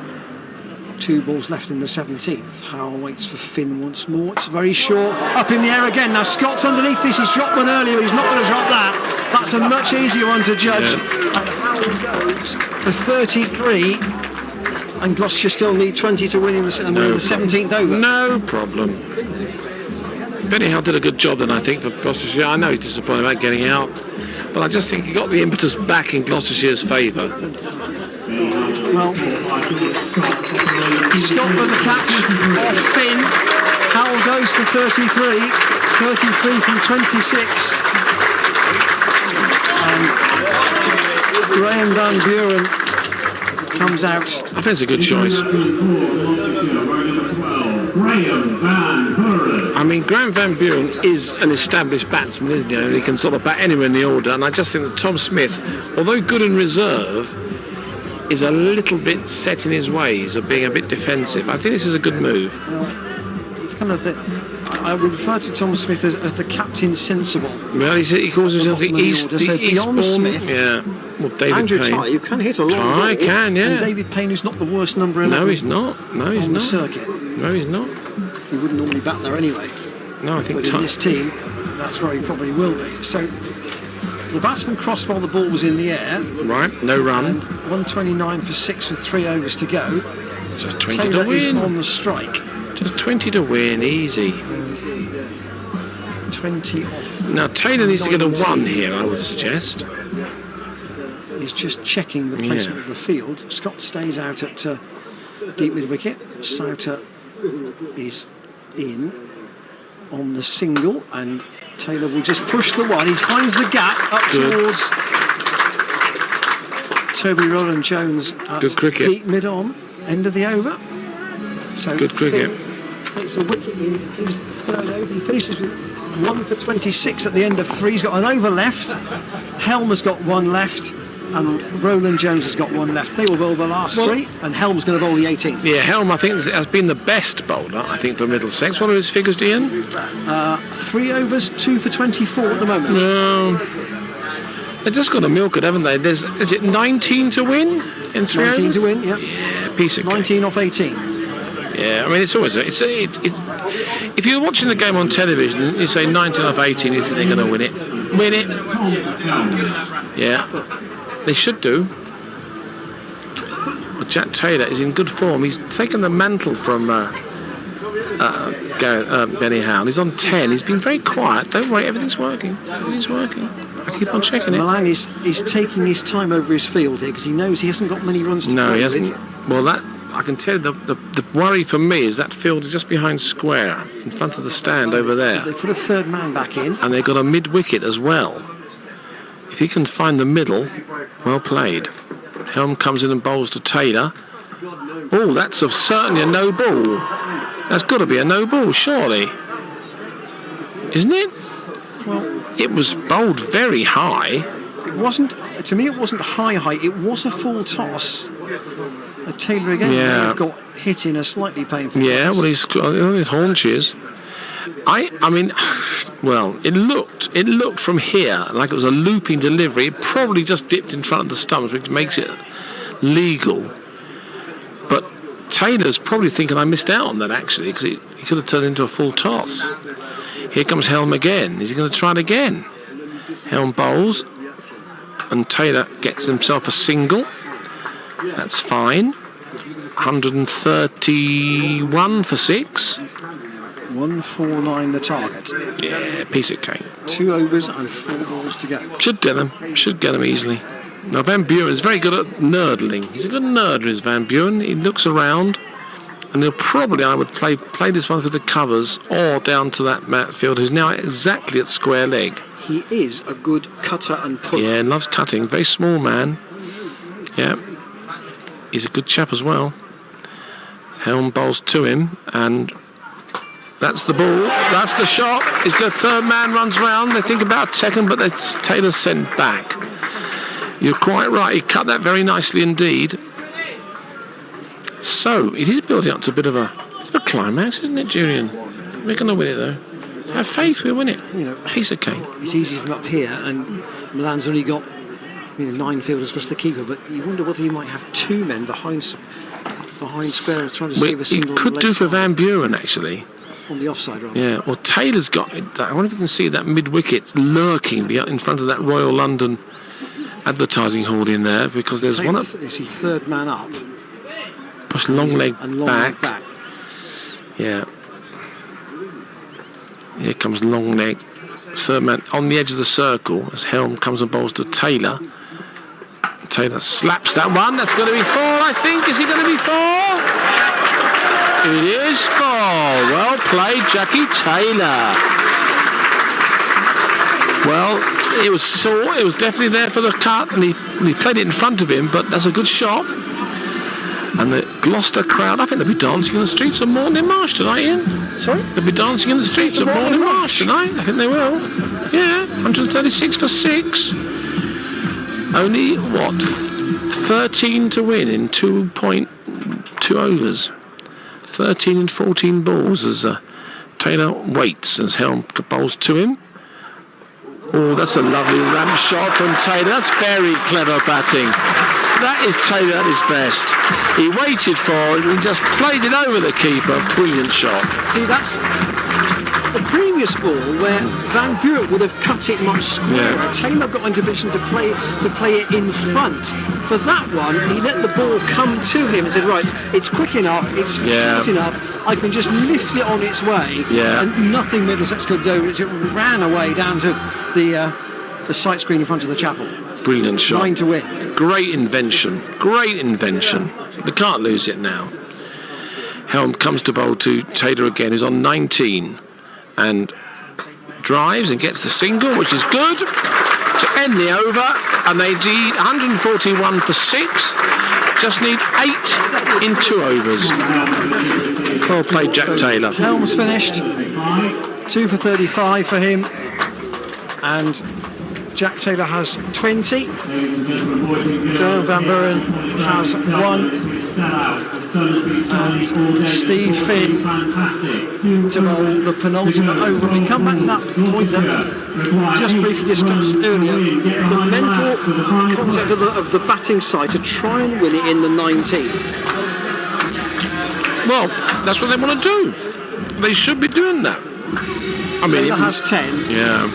2 balls left in the 17th. Howell waits for Finn once more. It's very short. Up in the air again. Now Scott's underneath this. He's dropped one earlier, but he's not going to drop that. That's a much easier one to judge. Yeah. And Howell goes for 33. And Gloucestershire still need 20 to win in the 17th over. No problem. Benny Howell did a good job then, I think, for Gloucestershire. I know he's disappointed about getting out, but I just think he got the impetus back in Gloucestershire's favour. Well, Scott with the catch off Finn. Howell goes for 33. 33 from 26. And Graham Van Buren comes out. I think it's a good choice. I mean, Graham Van Buren is an established batsman, isn't he? And he can sort of bat anywhere in the order. And I just think that Tom Smith, although good in reserve, is a little bit set in his ways of being a bit defensive. I think this is a good move. Well, it's kind of I would refer to Tom Smith as the captain sensible. Well, he calls himself the East. So beyond Smith, yeah. Well, David Andrew Payne. Tye, who can hit a long ball. Tye can, yeah. And David Payne, who's not the worst number 11. No, he's not. No, he's on not. the circuit. No, he's not. He wouldn't normally bat there anyway. No, I think But in this team, that's where he probably will be. So the batsman crossed while the ball was in the air. Right, no run. And 129 for 6 with 3 overs to go. Just 20 Taylor to is win. on the strike. Just 20 to win, easy. And 20 off. Now, Taylor needs to get a 19. 1 here, I would suggest. He's He's just checking the placement of the field. Scott stays out at deep mid wicket. Souter is in on the single, and Taylor will just push the one. He finds the gap up towards Toby Rowland-Jones at deep mid on, end of the over. So good cricket. Takes the wicket in his third over. He finishes with 1 for 26 at the end of 3. He's got an over left. Helm has got 1 left, and Rowland-Jones has got 1 left. They will bowl the last 3, and Helm's going to bowl the 18th. Yeah, Helm, I think, has been the best bowler, I think, for Middlesex. What are his figures, Ian? 3 overs, 2 for 24 at the moment. They've just got to milk it, haven't they? Is it 19 to win in 3 overs? 19 to win, yeah. Yeah, piece of 19 off 18. Yeah, I mean, it's always... if you're watching the game on television, you say 19 off 18, you think they're going to win it. Win it. Yeah, they should do. Well, Jack Taylor is in good form. He's taken the mantle from Benny Howell. He's on 10. He's been very quiet. Don't worry, everything's working. Everything's working. I keep on checking it. Malang is taking his time over his field here because he knows he hasn't got many runs to play. No, he hasn't. With. Well, that I can tell you, the worry for me is that field is just behind square, in front of the stand over there. They put a third man back in. And they've got a mid-wicket as well. If he can find the middle, well played. Helm comes in and bowls to Taylor. Oh, that's certainly a no ball. That's got to be a no ball, surely. Isn't it? Well, it was bowled very high. It wasn't, to me, it wasn't high. It was a full toss. Taylor again got hit in a slightly painful toss. Well, he's got his haunches. I mean, well, it looked from here like it was a looping delivery. It probably just dipped in front of the stumps, which makes it legal. But Taylor's probably thinking I missed out on that, actually, because he could have turned into a full toss. Here comes Helm again. Is he going to try it again? Helm bowls, and Taylor gets himself a single. That's fine. 131 for 6. 149 the target. Yeah, piece of cake. 2 overs and 4 balls to go. Should get him easily. Now Van Buren's very good at nerdling. He's a good nerder, is Van Buren. He looks around, and he'll probably, I would play this one for the covers or down to that Matt Field, who's now exactly at square leg. He is a good cutter and puller. Yeah, and loves cutting. Very small man. Yeah. He's a good chap as well. Helm bowls to him, and that's the ball. That's the shot. His third man runs round. They think about a second, but Taylor's sent back. You're quite right. He cut that very nicely indeed. So it is building up to a bit of a climax, isn't it, Julian? We're going to win it, though. Have faith, we'll win it. Piece of cake. It's easy from up here, and Milan's only got 9 fielders plus the keeper, but you wonder whether he might have 2 men behind square trying to save a single. He could do for Van Buren, actually. On the offside, rather. Yeah, well, Taylor's got it. I wonder if you can see that mid-wicket lurking in front of that Royal London advertising hall in there, because there's one up. Is he third man up? Push long leg back. Yeah. Here comes long leg. Third man on the edge of the circle as Helm comes and bowls to Taylor. Taylor slaps that one. That's going to be 4, I think. Is it going to be 4? It is 4. Well played, Jackie Taylor. Well, it was definitely there for the cut, and he played it in front of him, but that's a good shot. And the Gloucester crowd, I think they'll be dancing in the streets of Morning Marsh tonight, Ian. Sorry? They'll be dancing in the streets of Morning Marsh tonight. I think they will. Yeah, 136 for 6. Only, 13 to win in 2.2 overs. 13 and 14 balls as Taylor waits as Helm bowls to him. Oh, that's a lovely ramp shot from Taylor. That's very clever batting. That is Taylor at his best. He waited for it and just played it over the keeper. Brilliant shot. See, that's the previous ball where Van Buren would have cut it much squarer. Yeah. Taylor got into position to play it in front. For that one, he let the ball come to him and said, right, it's quick enough, it's short enough, I can just lift it on its way. Yeah. And nothing Middlesex could do. It ran away down to the the sight screen in front of the chapel. Brilliant shot. 9 to win. Great invention. Great invention. They can't lose it now. Helm comes to bowl to Taylor again, who's on 19. And drives and gets the single, which is good to end the over. And they need 141 for 6. Just need 8 in 2 overs. Well played, Jack Taylor. Helm's finished. 2 for 35 for him. And Jack Taylor has 20. Graham Van Buren has 1. And Steve Finn to bowl the penultimate over. We come back to that point that just briefly discussed earlier. The mental concept of the batting side to try and win it in the 19th. Well, that's what they want to do. They should be doing that. I mean, Taylor has 10. Yeah.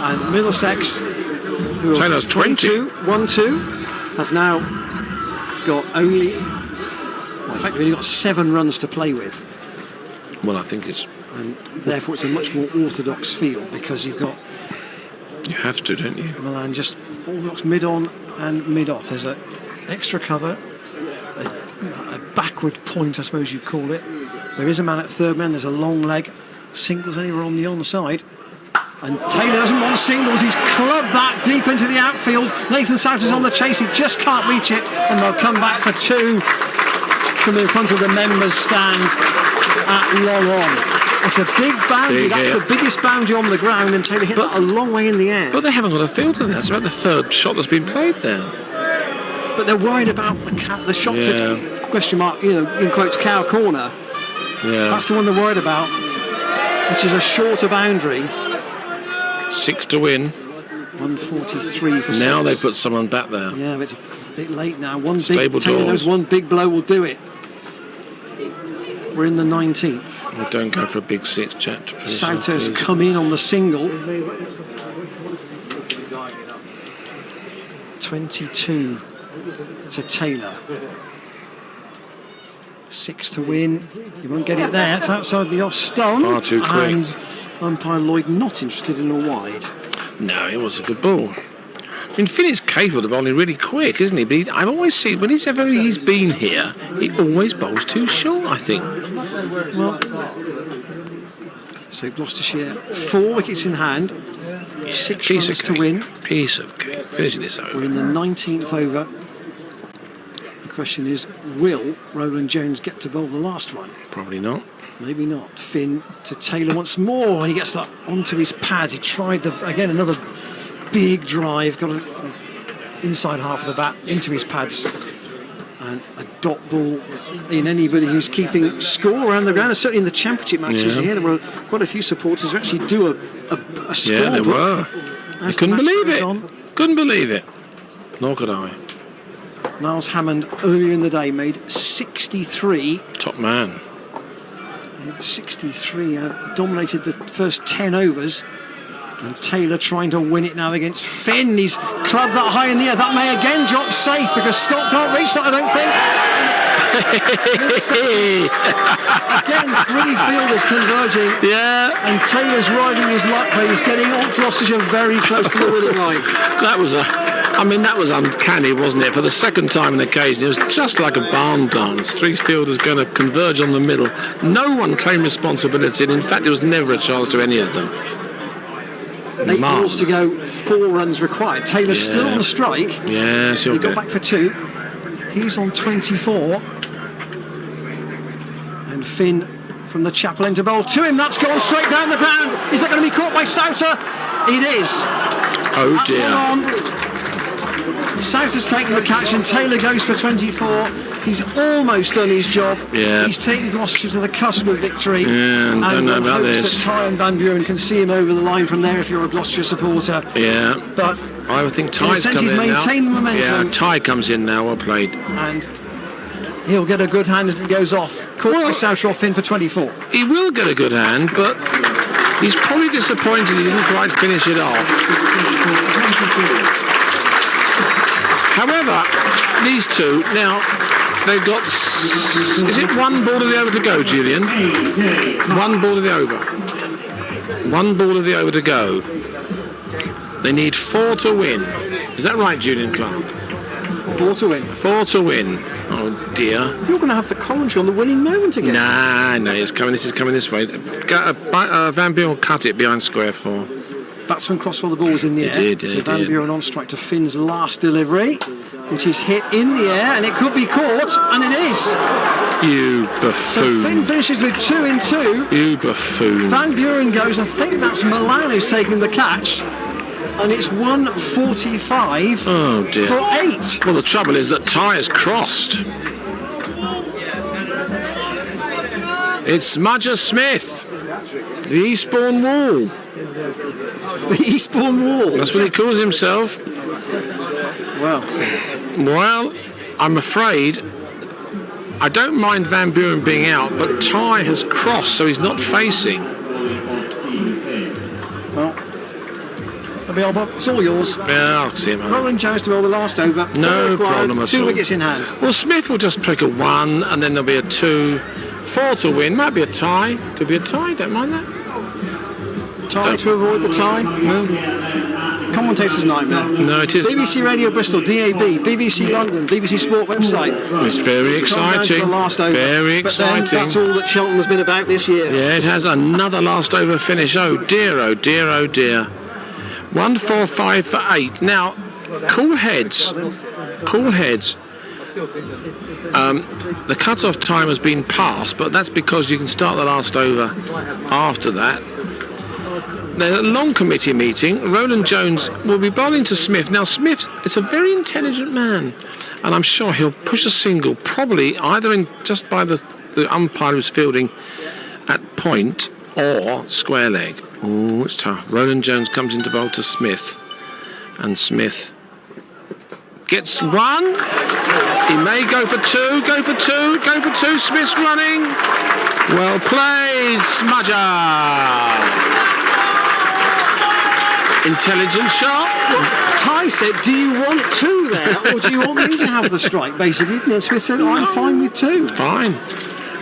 And Middlesex, who Taylor's 20. 1-2, have now got only, well, in fact, we've only got 7 runs to play with. Well, I think it's... And therefore it's a much more orthodox field because you've got... You have to, don't you? Milan just orthodox mid-on and mid-off. There's an extra cover, a backward point, I suppose you'd call it. There is a man at third man, there's a long leg. Singles anywhere on the onside. And Taylor doesn't want singles, he's clubbed that deep into the outfield. Nathan Souter's on the chase, he just can't reach it, and they'll come back for 2 from in front of the members' stand at long on. It's a big boundary, that's the biggest boundary on the ground, and Taylor hit that a long way in the air. But they haven't got a fielder there, it's about the 3rd shot that's been played there. But they're worried about the shots at question mark, in quotes, cow corner. Yeah. That's the one they're worried about, which is a shorter boundary. 6 to win. 143 for 6. Now they put someone back there. Yeah, but it's a bit late now. One Stable big Taylor knows doors. one big blow will do it. We're in the 19th. We don't go for a big 6, Jack. Souter's come in on the single. 22 to Taylor. 6 to win. You won't get it there. It's outside the off stump. Far too quick. And umpire Lloyd not interested in a wide. No, it was a good ball. I mean, Finn is capable of bowling really quick, isn't he? But I've always seen, whenever he's been here, he always bowls too short, I think. Well, so Gloucestershire, 4 wickets in hand, 6 runs to win. Piece of cake. Finishing this over. We're in the 19th over. The question is, will Roland Jones get to bowl the last one? Probably not. Maybe not. Finn to Taylor once more, and he gets that onto his pads. He tried again another big drive, got it inside half of the bat into his pads, and a dot ball in anybody who's keeping score around the ground. And certainly in the championship matches here, there were quite a few supporters who actually do a score. Yeah, there were. I couldn't believe it. Couldn't believe it. Nor could I. Miles Hammond earlier in the day made 63. Top man. 63, dominated the first 10 overs, and Taylor trying to win it now against Finn. He's clubbed that high in the air. That may again drop safe because Scott can't reach that, I don't think. Again, 3 fielders converging. Yeah. And Taylor's riding his luck, but he's getting Gloucestershire very close to the winning line. That was uncanny, wasn't it? For the second time in the occasion, it was just like a barn dance. 3 fielders going to converge on the middle. No one claimed responsibility, and in fact, there was never a chance to any of them. 8 balls to go, 4 runs required. Taylor's still on strike. Yes, he got back for 2. He's on 24. And Finn from the chapel end to bowl to him. That's gone straight down the ground. Is that going to be caught by Souter? It is. Oh dear. Souter's taken the catch and Taylor goes for 24. He's almost done his job. Yeah. He's taken Gloucestershire to the cusp of victory. Yeah, and don't know about this. That Ty and Van Buren can see him over the line from there if you're a Gloucestershire supporter. Yeah. But I would think Ty's coming in he's maintained the momentum. Yeah, Ty comes in now. Well played. And he'll get a good hand as he goes off. Caught by Souter off in for 24. He will get a good hand, but he's probably disappointed he didn't quite finish it off. However, these two, now, they've got... Is it 1 ball of the over to go, Julian? 1 ball of the over. 1 ball of the over to go. They need 4 to win. Is that right, Julian Clark? 4 to win. 4 to win. Oh dear. You're going to have the commentary on the winning moment again. No, it's coming. This is coming this way. Van Buren cut it behind square 4. Batsman crossed while the ball was in the air. He did. So Van Buren on strike to Finn's last delivery, which is hit in the air, and it could be caught, and it is. You So buffoon. Finn finishes with 2 in 2. You buffoon. Van Buren goes, I think that's Milan who's taking the catch, and it's 145 Oh dear. for 8. Well, the trouble is that Ty has crossed. It's Smudger Smith, the Eastbourne Wall. The Eastbourne Wall. That's what he calls himself. Well, I'm afraid I don't mind Van Buren being out, but Ty has crossed, so he's not facing. it's all yours. Yeah, I'll see him. Roland Jones to bowl the last over. No problem at 2 all. wickets in hand. Well, Smith will just pick a 1, and then there'll be a 2. 4 to win. Might be a tie. Could be a tie. Don't mind that. Tie to avoid the tie. No, Commentator's nightmare. no, it is. BBC Radio Bristol, DAB, BBC London, BBC Sport website. It's very It's gone down to exciting. the last over. Very But then exciting. that's all that Cheltenham's been about this year. Yeah, it has another last over finish. Oh dear, oh dear, oh dear. 145 for 8. Now, cool heads. Cool heads. The cut-off time has been passed, but that's because you can start the last over after that. There's a long committee meeting. Roland Jones will be bowling to Smith. Now, Smith is a very intelligent man, and I'm sure he'll push a single, probably either in just by the umpire who's fielding at point or square leg. Oh, it's tough. Roland Jones comes into bowl to Smith, and Smith gets 1. He may go for 2, go for 2, go for 2. Smith's running. Well played, Smudger. Intelligent shot. Ty said, do you want 2 there, or do you want me to have the strike, basically? And Smith said, I'm fine with 2. Fine.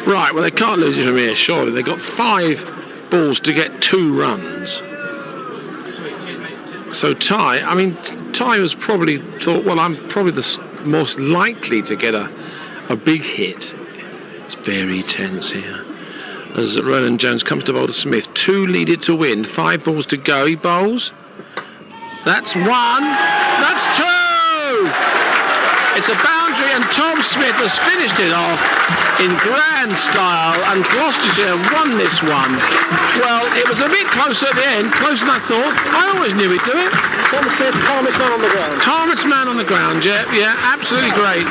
Right, well, they can't lose it from here, surely. They've got 5 balls to get 2 runs. So Ty was probably thought, well, I'm probably the most likely to get a big hit. It's very tense here. As Roland Jones comes to bowl to Smith. 2 needed to win, 5 balls to go. He bowls. That's 1. That's 2. It's a boundary, and Tom Smith has finished it off in grand style, and Gloucestershire won this one. Well, it was a bit close at the end, closer than I thought. I always knew he'd do it. Tom Smith, calmest man on the ground. Calmest man on the ground, yeah, absolutely great.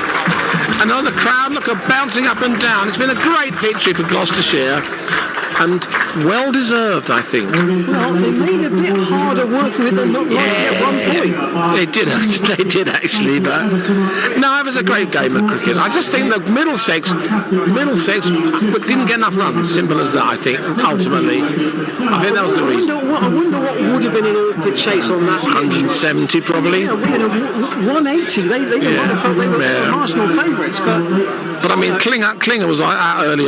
And on the crowd, look, are bouncing up and down. It's been a great victory for Gloucestershire, and well deserved, I think. Well, they made a bit harder work with it than not like at one point. They did actually, but no, it was a great game of cricket. I just think that Middlesex didn't get enough runs. Simple as that, I think, ultimately. I think that was the reason. I wonder what would have been an awkward chase on that pitch. 170 probably. Yeah, 180. They might have felt they were Arsenal favourites, but I mean, Klinger was out early